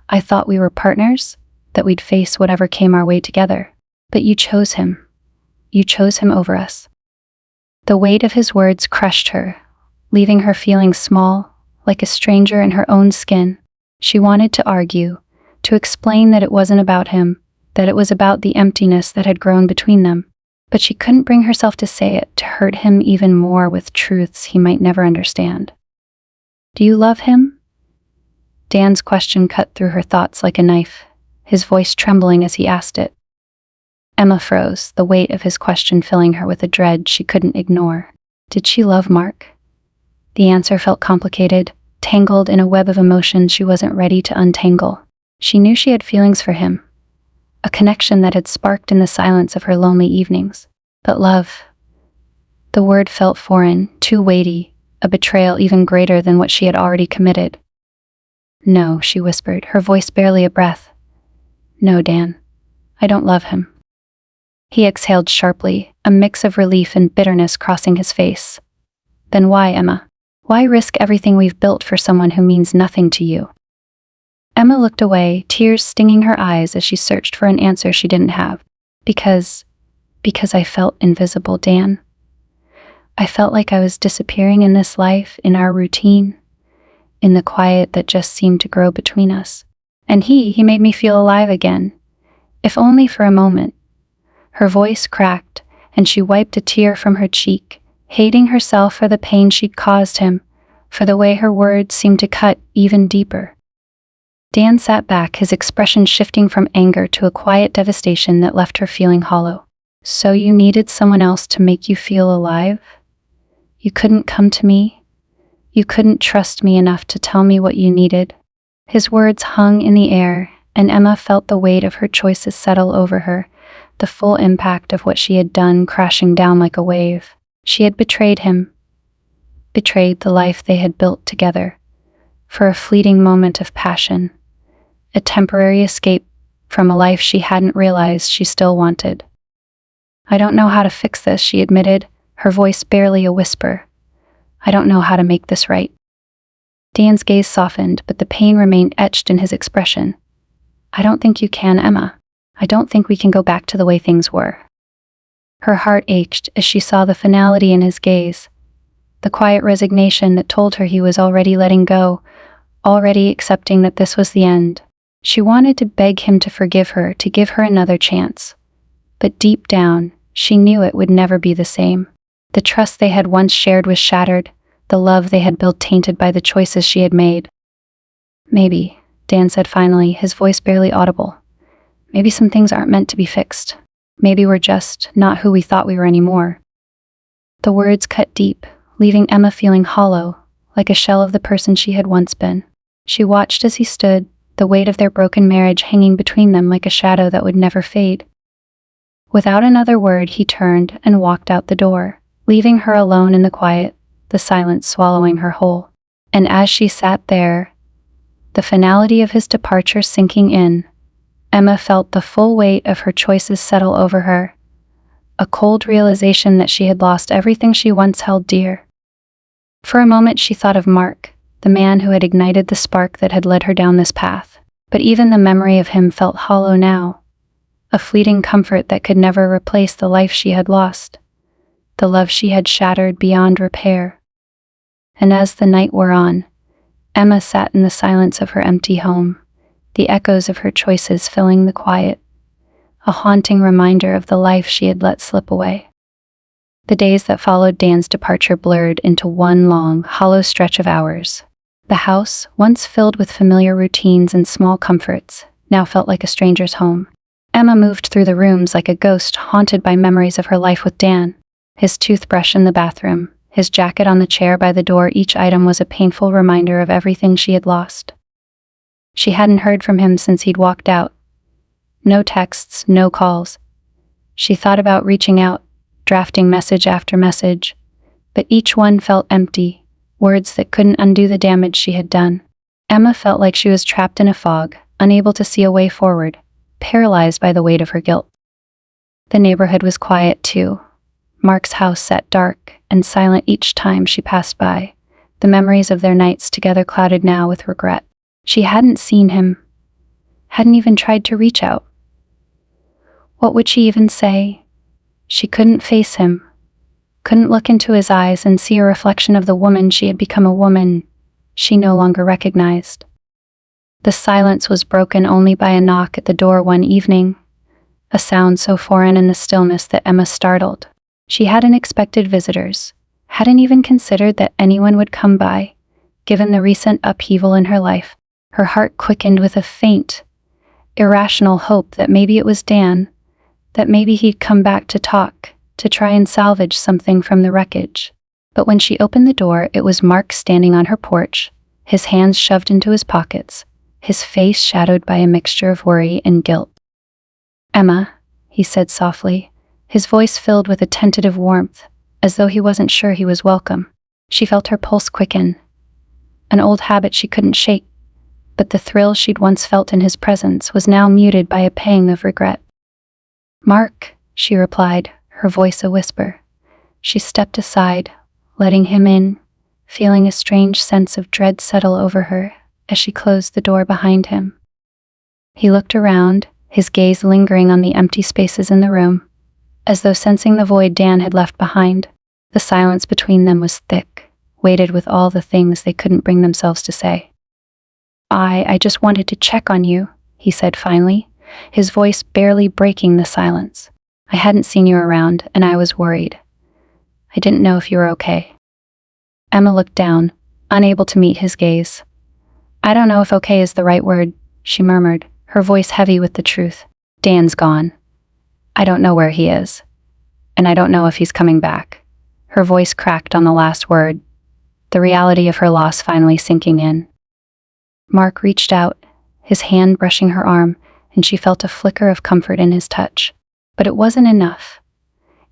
I thought we were partners, that we'd face whatever came our way together. But you chose him. You chose him over us." The weight of his words crushed her, leaving her feeling small, like a stranger in her own skin. She wanted to argue, to explain that it wasn't about him, that it was about the emptiness that had grown between them. But she couldn't bring herself to say it, to hurt him even more with truths he might never understand. "Do you love him?" Dan's question cut through her thoughts like a knife, his voice trembling as he asked it. Emma froze, the weight of his question filling her with a dread she couldn't ignore. Did she love Mark? The answer felt complicated, tangled in a web of emotions she wasn't ready to untangle. She knew she had feelings for him, a connection that had sparked in the silence of her lonely evenings. But love, the word felt foreign, too weighty, a betrayal even greater than what she had already committed. "No," she whispered, her voice barely a breath. "No, Dan, I don't love him." He exhaled sharply, a mix of relief and bitterness crossing his face. Then why, Emma? Why risk everything we've built for someone who means nothing to you? Emma looked away, tears stinging her eyes as she searched for an answer she didn't have. Because I felt invisible, Dan. I felt like I was disappearing in this life, in our routine, in the quiet that just seemed to grow between us. And he made me feel alive again, if only for a moment. Her voice cracked, and she wiped a tear from her cheek, hating herself for the pain she'd caused him, for the way her words seemed to cut even deeper. Dan sat back, his expression shifting from anger to a quiet devastation that left her feeling hollow. So you needed someone else to make you feel alive? You couldn't come to me? You couldn't trust me enough to tell me what you needed? His words hung in the air, and Emma felt the weight of her choices settle over her, the full impact of what she had done crashing down like a wave. She had betrayed him, betrayed the life they had built together, for a fleeting moment of passion, a temporary escape from a life she hadn't realized she still wanted. I don't know how to fix this, she admitted, her voice barely a whisper. I don't know how to make this right. Dan's gaze softened, but the pain remained etched in his expression. I don't think you can, Emma. I don't think we can go back to the way things were. Her heart ached as she saw the finality in his gaze, the quiet resignation that told her he was already letting go, already accepting that this was the end. She wanted to beg him to forgive her, to give her another chance. But deep down, she knew it would never be the same. The trust they had once shared was shattered, the love they had built tainted by the choices she had made. Maybe, Dan said finally, his voice barely audible. Maybe some things aren't meant to be fixed. Maybe we're just not who we thought we were anymore. The words cut deep, leaving Emma feeling hollow, like a shell of the person she had once been. She watched as he stood, the weight of their broken marriage hanging between them like a shadow that would never fade. Without another word, he turned and walked out the door, leaving her alone in the quiet, the silence swallowing her whole. And as she sat there, the finality of his departure sinking in, Emma felt the full weight of her choices settle over her, a cold realization that she had lost everything she once held dear. For a moment she thought of Mark, the man who had ignited the spark that had led her down this path. But even the memory of him felt hollow now, a fleeting comfort that could never replace the life she had lost, the love she had shattered beyond repair. And as the night wore on, Emma sat in the silence of her empty home, the echoes of her choices filling the quiet, a haunting reminder of the life she had let slip away. The days that followed Dan's departure blurred into one long, hollow stretch of hours. The house, once filled with familiar routines and small comforts, now felt like a stranger's home. Emma moved through the rooms like a ghost haunted by memories of her life with Dan. His toothbrush in the bathroom, his jacket on the chair by the door, each item was a painful reminder of everything she had lost. She hadn't heard from him since he'd walked out. No texts, no calls. She thought about reaching out, drafting message after message, but each one felt empty, words that couldn't undo the damage she had done. Emma felt like she was trapped in a fog, unable to see a way forward, paralyzed by the weight of her guilt. The neighborhood was quiet too. Mark's house sat dark and silent each time she passed by, the memories of their nights together clouded now with regret. She hadn't seen him, hadn't even tried to reach out. What would she even say? She couldn't face him, couldn't look into his eyes and see a reflection of the woman she had become, a woman she no longer recognized. The silence was broken only by a knock at the door one evening, a sound so foreign in the stillness that Emma startled. She hadn't expected visitors, hadn't even considered that anyone would come by, given the recent upheaval in her life. Her heart quickened with a faint, irrational hope that maybe it was Dan, that maybe he'd come back to talk, to try and salvage something from the wreckage. But when she opened the door, it was Mark standing on her porch, his hands shoved into his pockets, his face shadowed by a mixture of worry and guilt. "Emma," he said softly, his voice filled with a tentative warmth, as though he wasn't sure he was welcome. She felt her pulse quicken, an old habit she couldn't shake, but the thrill she'd once felt in his presence was now muted by a pang of regret. "Mark," she replied, her voice a whisper. She stepped aside, letting him in, feeling a strange sense of dread settle over her as she closed the door behind him. He looked around, his gaze lingering on the empty spaces in the room, as though sensing the void Dan had left behind. The silence between them was thick, weighted with all the things they couldn't bring themselves to say. I just wanted to check on you," he said finally, his voice barely breaking the silence. "I hadn't seen you around, and I was worried. I didn't know if you were okay." Emma looked down, unable to meet his gaze. "I don't know if okay is the right word," she murmured, her voice heavy with the truth. "Dan's gone. I don't know where he is. And I don't know if he's coming back." Her voice cracked on the last word, the reality of her loss finally sinking in. Mark reached out, his hand brushing her arm, and she felt a flicker of comfort in his touch. But it wasn't enough.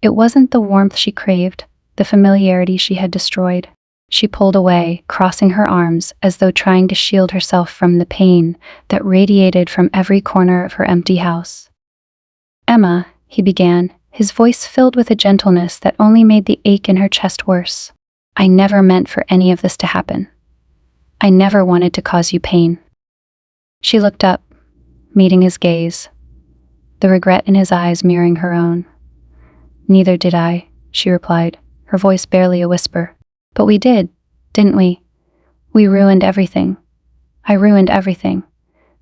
It wasn't the warmth she craved, the familiarity she had destroyed. She pulled away, crossing her arms as though trying to shield herself from the pain that radiated from every corner of her empty house. "Emma," he began, his voice filled with a gentleness that only made the ache in her chest worse. "I never meant for any of this to happen. I never wanted to cause you pain." She looked up, meeting his gaze, the regret in his eyes mirroring her own. "Neither did I," she replied, her voice barely a whisper. "But we did, didn't we? We ruined everything. I ruined everything."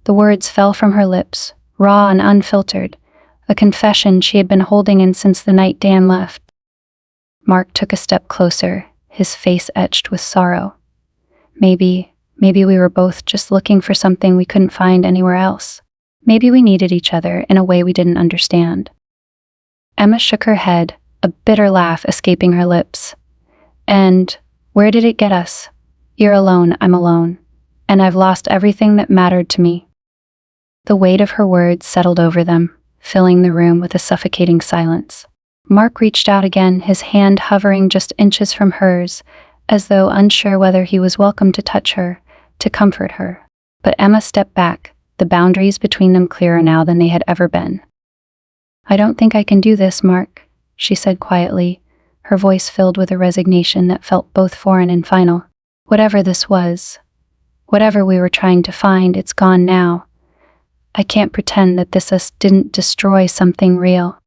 The words fell from her lips, raw and unfiltered, a confession she had been holding in since the night Dan left. Mark took a step closer, his face etched with sorrow. Maybe we were both just looking for something we couldn't find anywhere else. Maybe we needed each other in a way we didn't understand. Emma shook her head, a bitter laugh escaping her lips. "And where did it get us? You're alone, I'm alone. And I've lost everything that mattered to me." The weight of her words settled over them, filling the room with a suffocating silence. Mark reached out again, his hand hovering just inches from hers, as though unsure whether he was welcome to touch her, to comfort her. But Emma stepped back, the boundaries between them clearer now than they had ever been. "I don't think I can do this, Mark," she said quietly, her voice filled with a resignation that felt both foreign and final. "Whatever this was, whatever we were trying to find, it's gone now. I can't pretend that this didn't destroy something real."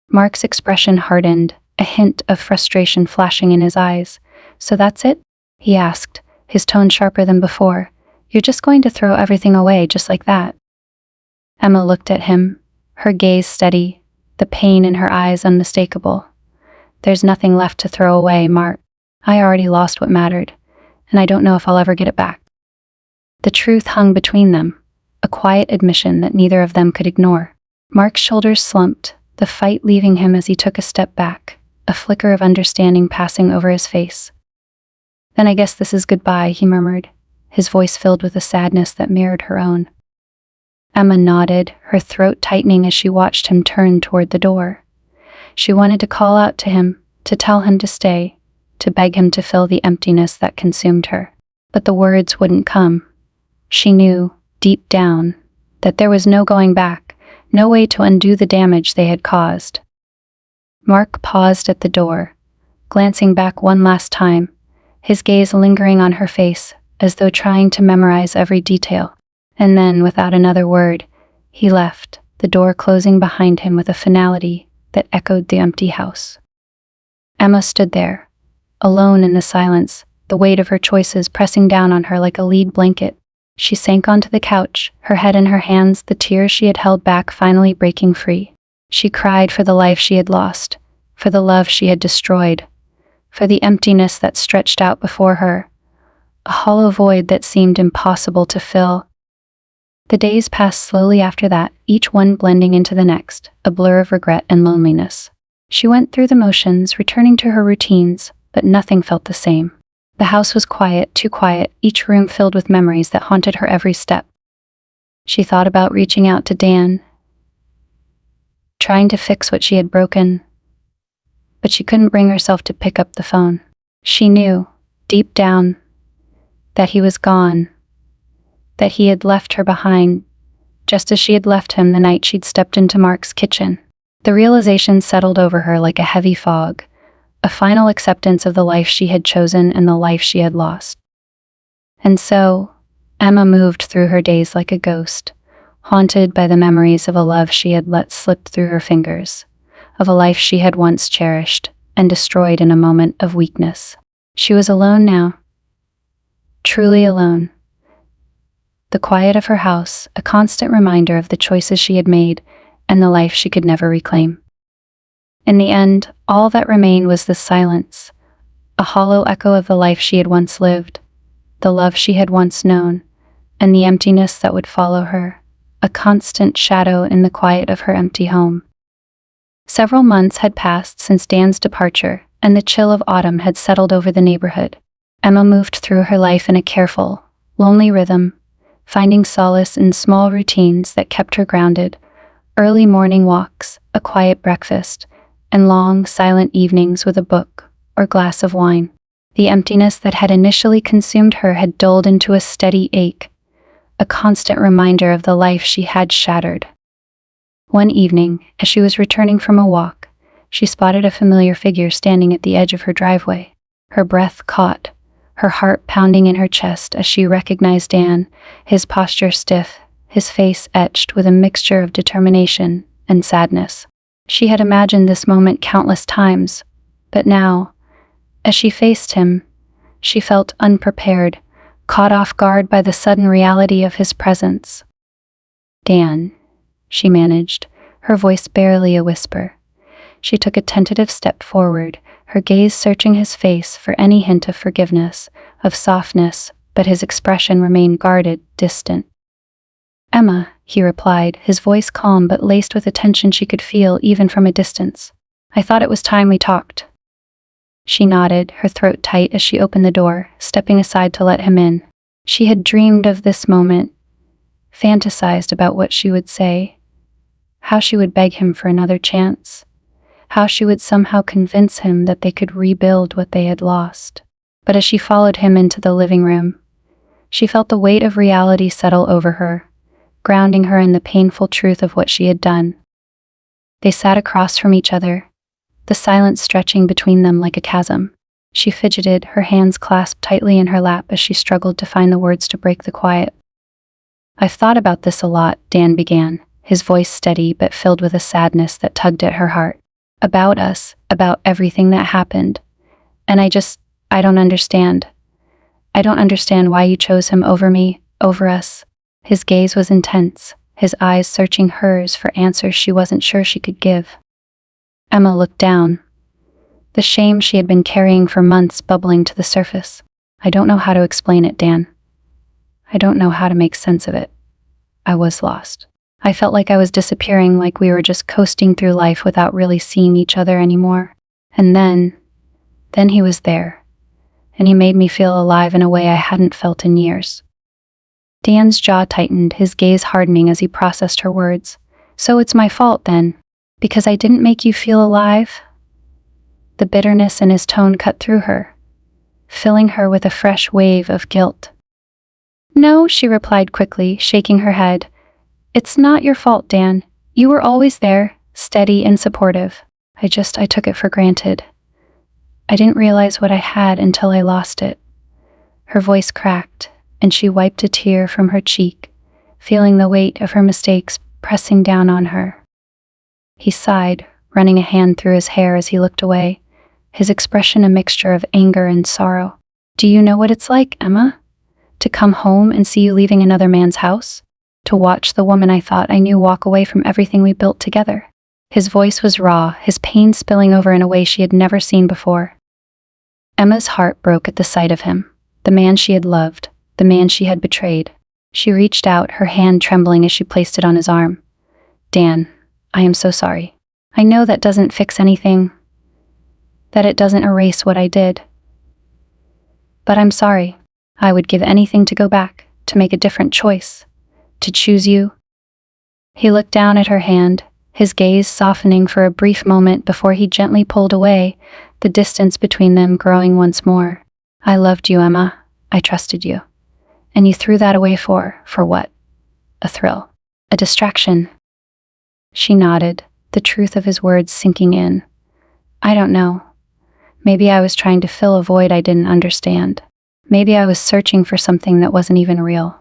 Mark's expression hardened, a hint of frustration flashing in his eyes. "So that's it?" he asked, his tone sharper than before. "You're just going to throw everything away just like that?" Emma looked at him, her gaze steady, the pain in her eyes unmistakable. "There's nothing left to throw away, Mark. I already lost what mattered, and I don't know if I'll ever get it back." The truth hung between them, a quiet admission that neither of them could ignore. Mark's shoulders slumped, the fight leaving him as he took a step back, a flicker of understanding passing over his face. "Then I guess this is goodbye," he murmured, his voice filled with a sadness that mirrored her own. Emma nodded, her throat tightening as she watched him turn toward the door. She wanted to call out to him, to tell him to stay, to beg him to fill the emptiness that consumed her. But the words wouldn't come. She knew, deep down, that there was no going back, no way to undo the damage they had caused. Mark paused at the door, glancing back one last time, his gaze lingering on her face, as though trying to memorize every detail. And then, without another word, he left, the door closing behind him with a finality that echoed the empty house. Emma stood there, alone in the silence, the weight of her choices pressing down on her like a lead blanket. She sank onto the couch, her head in her hands, the tears she had held back finally breaking free. She cried for the life she had lost, for the love she had destroyed, for the emptiness that stretched out before her, a hollow void that seemed impossible to fill. The days passed slowly after that, each one blending into the next, a blur of regret and loneliness. She went through the motions, returning to her routines, but nothing felt the same. The house was quiet, too quiet, each room filled with memories that haunted her every step. She thought about reaching out to Dan, trying to fix what she had broken, but she couldn't bring herself to pick up the phone. She knew, deep down, that he was gone, that he had left her behind, just as she had left him the night she'd stepped into Mark's kitchen. The realization settled over her like a heavy fog, a final acceptance of the life she had chosen and the life she had lost. And so, Emma moved through her days like a ghost, haunted by the memories of a love she had let slip through her fingers, of a life she had once cherished and destroyed in a moment of weakness. She was alone now, truly alone. The quiet of her house, a constant reminder of the choices she had made and the life she could never reclaim. In the end, all that remained was the silence, a hollow echo of the life she had once lived, the love she had once known, and the emptiness that would follow her, a constant shadow in the quiet of her empty home. Several months had passed since Dan's departure, and the chill of autumn had settled over the neighborhood. Emma moved through her life in a careful, lonely rhythm, finding solace in small routines that kept her grounded: early morning walks, a quiet breakfast, and long, silent evenings with a book or glass of wine. The emptiness that had initially consumed her had dulled into a steady ache, a constant reminder of the life she had shattered. One evening, as she was returning from a walk, she spotted a familiar figure standing at the edge of her driveway. Her breath caught, her heart pounding in her chest as she recognized Dan, his posture stiff, his face etched with a mixture of determination and sadness. She had imagined this moment countless times, but now, as she faced him, she felt unprepared, caught off guard by the sudden reality of his presence. "Dan," she managed, her voice barely a whisper. She took a tentative step forward, her gaze searching his face for any hint of forgiveness, of softness, but his expression remained guarded, distant. "Emma," he replied, his voice calm but laced with a tension she could feel even from a distance. "I thought it was time we talked." She nodded, her throat tight as she opened the door, stepping aside to let him in. She had dreamed of this moment, fantasized about what she would say, how she would beg him for another chance, how she would somehow convince him that they could rebuild what they had lost. But as she followed him into the living room, she felt the weight of reality settle over her, grounding her in the painful truth of what she had done. They sat across from each other, the silence stretching between them like a chasm. She fidgeted, her hands clasped tightly in her lap as she struggled to find the words to break the quiet. "I've thought about this a lot," Dan began, his voice steady but filled with a sadness that tugged at her heart. "About us, about everything that happened. And I don't understand. I don't understand why you chose him over me, over us." His gaze was intense, his eyes searching hers for answers she wasn't sure she could give. Emma looked down, the shame she had been carrying for months bubbling to the surface. "I don't know how to explain it, Dan. I don't know how to make sense of it. I was lost. I felt like I was disappearing, like we were just coasting through life without really seeing each other anymore. And then he was there, and he made me feel alive in a way I hadn't felt in years." Dan's jaw tightened, his gaze hardening as he processed her words. "So it's my fault then, because I didn't make you feel alive?" The bitterness in his tone cut through her, filling her with a fresh wave of guilt. "No," she replied quickly, shaking her head. "It's not your fault, Dan. You were always there, steady and supportive. I took it for granted. I didn't realize what I had until I lost it." Her voice cracked, and she wiped a tear from her cheek, feeling the weight of her mistakes pressing down on her. He sighed, running a hand through his hair as he looked away, his expression a mixture of anger and sorrow. "Do you know what it's like, Emma? To come home and see you leaving another man's house? To watch the woman I thought I knew walk away from everything we built together?" His voice was raw, his pain spilling over in a way she had never seen before. Emma's heart broke at the sight of him, the man she had loved, the man she had betrayed. She reached out, her hand trembling as she placed it on his arm. "Dan, I am so sorry. I know that doesn't fix anything, that it doesn't erase what I did. But I'm sorry. I would give anything to go back, to make a different choice, to choose you." He looked down at her hand, his gaze softening for a brief moment before he gently pulled away, the distance between them growing once more. "I loved you, Emma. I trusted you. And you threw that away for what? A thrill. A distraction." She nodded, the truth of his words sinking in. "I don't know. Maybe I was trying to fill a void I didn't understand. Maybe I was searching for something that wasn't even real.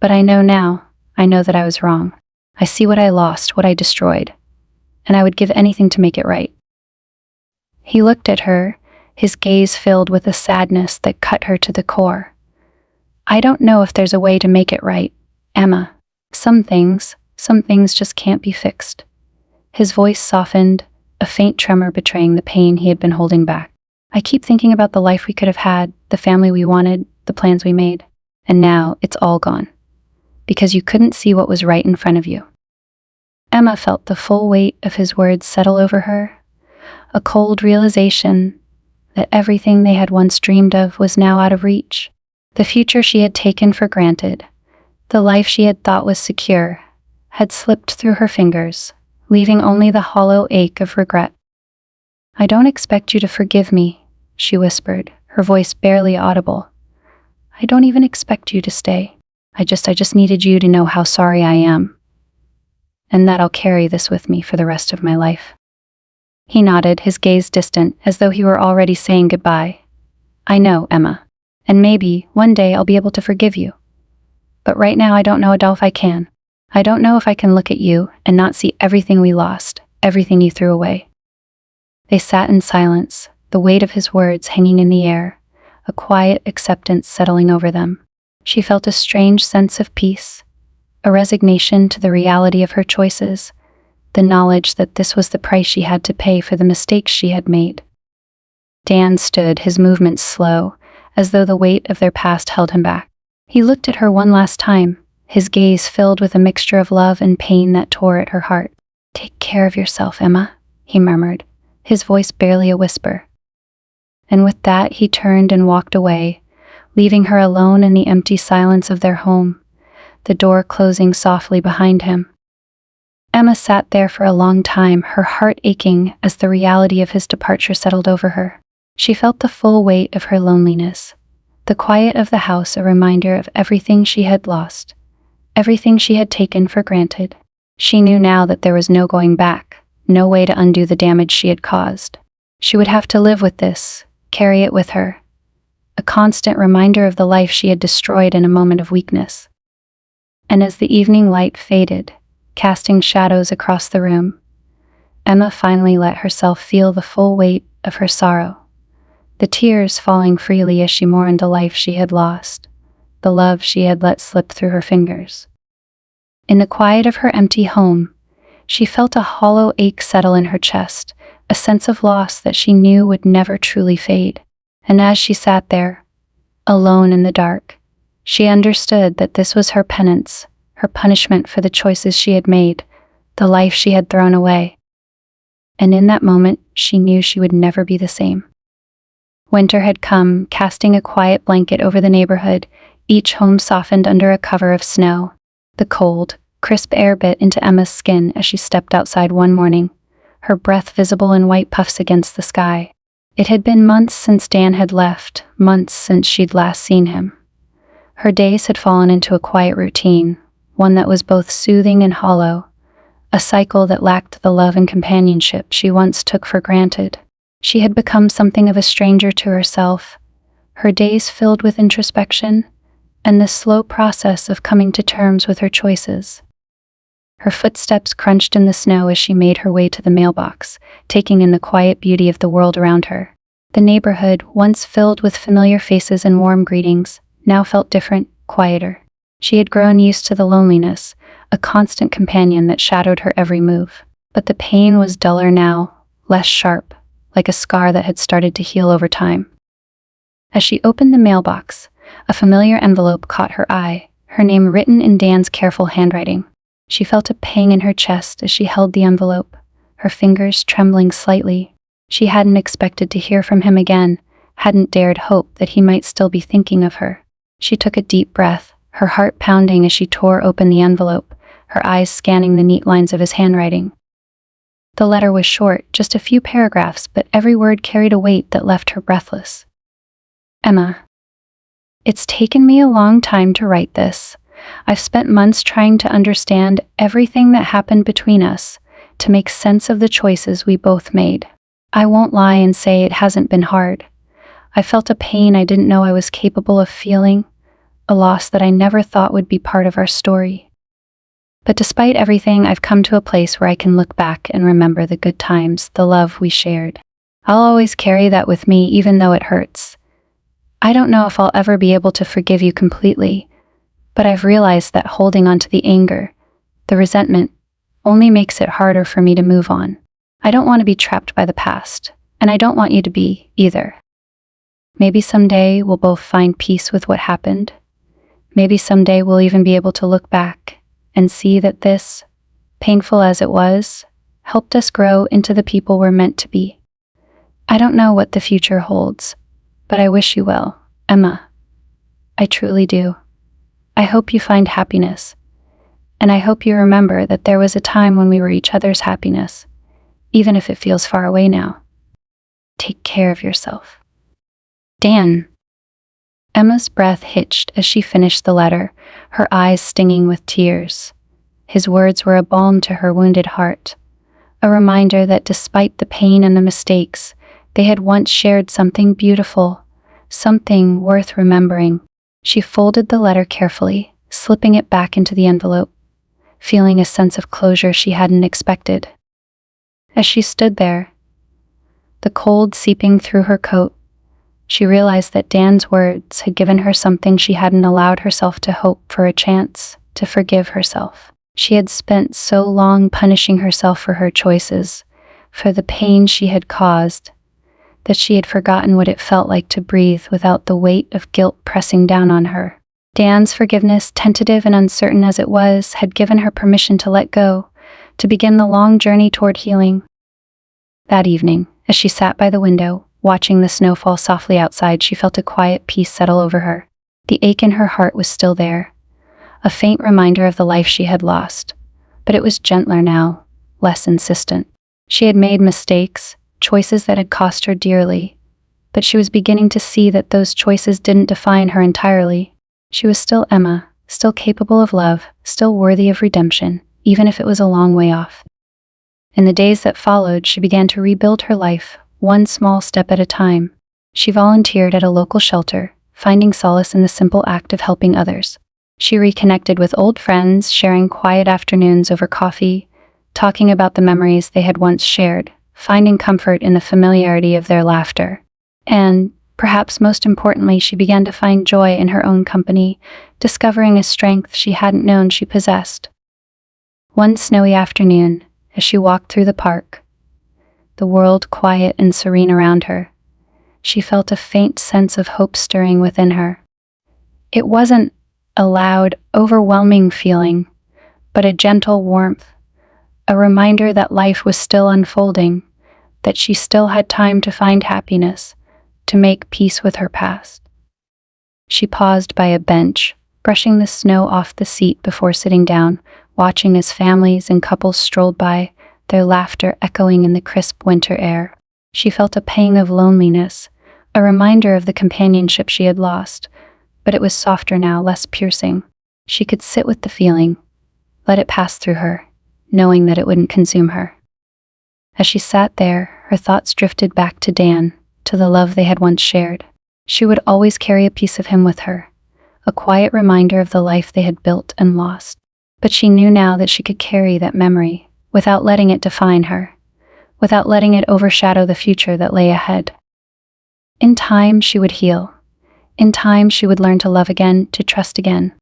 But I know now, I know that I was wrong. I see what I lost, what I destroyed, and I would give anything to make it right. He looked at her, his gaze filled with a sadness that cut her to the core. I don't know if there's a way to make it right, Emma. Some things just can't be fixed. His voice softened, a faint tremor betraying the pain he had been holding back. I keep thinking about the life we could have had, the family we wanted, the plans we made, and now it's all gone. Because you couldn't see what was right in front of you. Emma felt the full weight of his words settle over her, a cold realization that everything they had once dreamed of was now out of reach. The future she had taken for granted, the life she had thought was secure, had slipped through her fingers, leaving only the hollow ache of regret. I don't expect you to forgive me, she whispered, her voice barely audible. I don't even expect you to stay. I just needed you to know how sorry I am, and that I'll carry this with me for the rest of my life. He nodded, his gaze distant, as though he were already saying goodbye. I know, Emma, and maybe one day I'll be able to forgive you. But right now I don't know if I can. I don't know if I can look at you and not see everything we lost, everything you threw away. They sat in silence, the weight of his words hanging in the air, a quiet acceptance settling over them. She felt a strange sense of peace, a resignation to the reality of her choices, the knowledge that this was the price she had to pay for the mistakes she had made. Dan stood, his movements slow, as though the weight of their past held him back. He looked at her one last time, his gaze filled with a mixture of love and pain that tore at her heart. Take care of yourself, Emma, he murmured, his voice barely a whisper. And with that he turned and walked away, leaving her alone in the empty silence of their home, the door closing softly behind him. Emma sat there for a long time, her heart aching as the reality of his departure settled over her. She felt the full weight of her loneliness, the quiet of the house a reminder of everything she had lost, everything she had taken for granted. She knew now that there was no going back, no way to undo the damage she had caused. She would have to live with this, carry it with her, a constant reminder of the life she had destroyed in a moment of weakness. And as the evening light faded, casting shadows across the room, Emma finally let herself feel the full weight of her sorrow, the tears falling freely as she mourned the life she had lost, the love she had let slip through her fingers. In the quiet of her empty home, she felt a hollow ache settle in her chest, a sense of loss that she knew would never truly fade. And as she sat there, alone in the dark, she understood that this was her penance, her punishment for the choices she had made, the life she had thrown away. And in that moment, she knew she would never be the same. Winter had come, casting a quiet blanket over the neighborhood, each home softened under a cover of snow. The cold, crisp air bit into Emma's skin as she stepped outside one morning, her breath visible in white puffs against the sky. It had been months since Dan had left, months since she'd last seen him. Her days had fallen into a quiet routine, one that was both soothing and hollow, a cycle that lacked the love and companionship she once took for granted. She had become something of a stranger to herself, her days filled with introspection and the slow process of coming to terms with her choices. Her footsteps crunched in the snow as she made her way to the mailbox, taking in the quiet beauty of the world around her. The neighborhood, once filled with familiar faces and warm greetings, now felt different, quieter. She had grown used to the loneliness, a constant companion that shadowed her every move. But the pain was duller now, less sharp, like a scar that had started to heal over time. As she opened the mailbox, a familiar envelope caught her eye, her name written in Dan's careful handwriting. She felt a pang in her chest as she held the envelope, her fingers trembling slightly. She hadn't expected to hear from him again, hadn't dared hope that he might still be thinking of her. She took a deep breath, her heart pounding as she tore open the envelope, her eyes scanning the neat lines of his handwriting. The letter was short, just a few paragraphs, but every word carried a weight that left her breathless. Emma, it's taken me a long time to write this. I've spent months trying to understand everything that happened between us, to make sense of the choices we both made. I won't lie and say it hasn't been hard. I felt a pain I didn't know I was capable of feeling, a loss that I never thought would be part of our story. But despite everything, I've come to a place where I can look back and remember the good times, the love we shared. I'll always carry that with me, even though it hurts. I don't know if I'll ever be able to forgive you completely, but I've realized that holding on to the anger, the resentment, only makes it harder for me to move on. I don't want to be trapped by the past, and I don't want you to be, either. Maybe someday we'll both find peace with what happened. Maybe someday we'll even be able to look back and see that this, painful as it was, helped us grow into the people we're meant to be. I don't know what the future holds, but I wish you well, Emma. I truly do. I hope you find happiness, and I hope you remember that there was a time when we were each other's happiness, even if it feels far away now. Take care of yourself. Dan. Emma's breath hitched as she finished the letter, her eyes stinging with tears. His words were a balm to her wounded heart, a reminder that despite the pain and the mistakes, they had once shared something beautiful, something worth remembering. She folded the letter carefully, slipping it back into the envelope, feeling a sense of closure she hadn't expected. As she stood there, the cold seeping through her coat, she realized that Dan's words had given her something she hadn't allowed herself to hope for, a chance to forgive herself. She had spent so long punishing herself for her choices, for the pain she had caused, that she had forgotten what it felt like to breathe without the weight of guilt pressing down on her. Dan's forgiveness, tentative and uncertain as it was, had given her permission to let go, to begin the long journey toward healing. That evening, as she sat by the window, watching the snow fall softly outside, she felt a quiet peace settle over her. The ache in her heart was still there, a faint reminder of the life she had lost, but it was gentler now, less insistent. She had made mistakes, choices that had cost her dearly, but she was beginning to see that those choices didn't define her entirely. She was still Emma, still capable of love, still worthy of redemption, even if it was a long way off. In the days that followed, she began to rebuild her life, one small step at a time. She volunteered at a local shelter, finding solace in the simple act of helping others. She reconnected with old friends, sharing quiet afternoons over coffee, talking about the memories they had once shared, finding comfort in the familiarity of their laughter. And, perhaps most importantly, she began to find joy in her own company, discovering a strength she hadn't known she possessed. One snowy afternoon, as she walked through the park, the world quiet and serene around her, she felt a faint sense of hope stirring within her. It wasn't a loud, overwhelming feeling, but a gentle warmth, a reminder that life was still unfolding, that she still had time to find happiness, to make peace with her past. She paused by a bench, brushing the snow off the seat before sitting down, watching as families and couples strolled by, their laughter echoing in the crisp winter air. She felt a pang of loneliness, a reminder of the companionship she had lost, but it was softer now, less piercing. She could sit with the feeling, let it pass through her, knowing that it wouldn't consume her. As she sat there, her thoughts drifted back to Dan, to the love they had once shared. She would always carry a piece of him with her, a quiet reminder of the life they had built and lost. But she knew now that she could carry that memory without letting it define her, without letting it overshadow the future that lay ahead. In time, she would heal. In time, she would learn to love again, to trust again.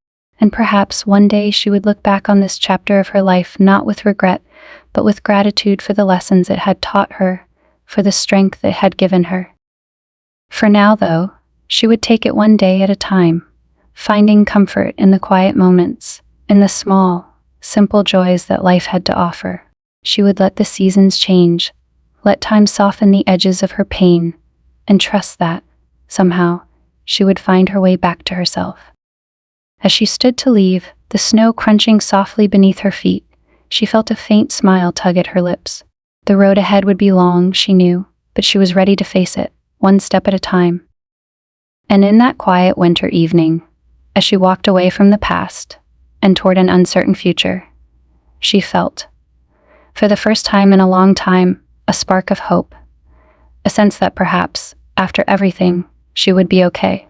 And perhaps one day she would look back on this chapter of her life not with regret, but with gratitude for the lessons it had taught her, for the strength it had given her. For now, though, she would take it one day at a time, finding comfort in the quiet moments, in the small, simple joys that life had to offer. She would let the seasons change, let time soften the edges of her pain, and trust that, somehow, she would find her way back to herself. As she stood to leave, the snow crunching softly beneath her feet, she felt a faint smile tug at her lips. The road ahead would be long, she knew, but she was ready to face it, one step at a time. And in that quiet winter evening, as she walked away from the past and toward an uncertain future, she felt, for the first time in a long time, a spark of hope, a sense that perhaps, after everything, she would be okay.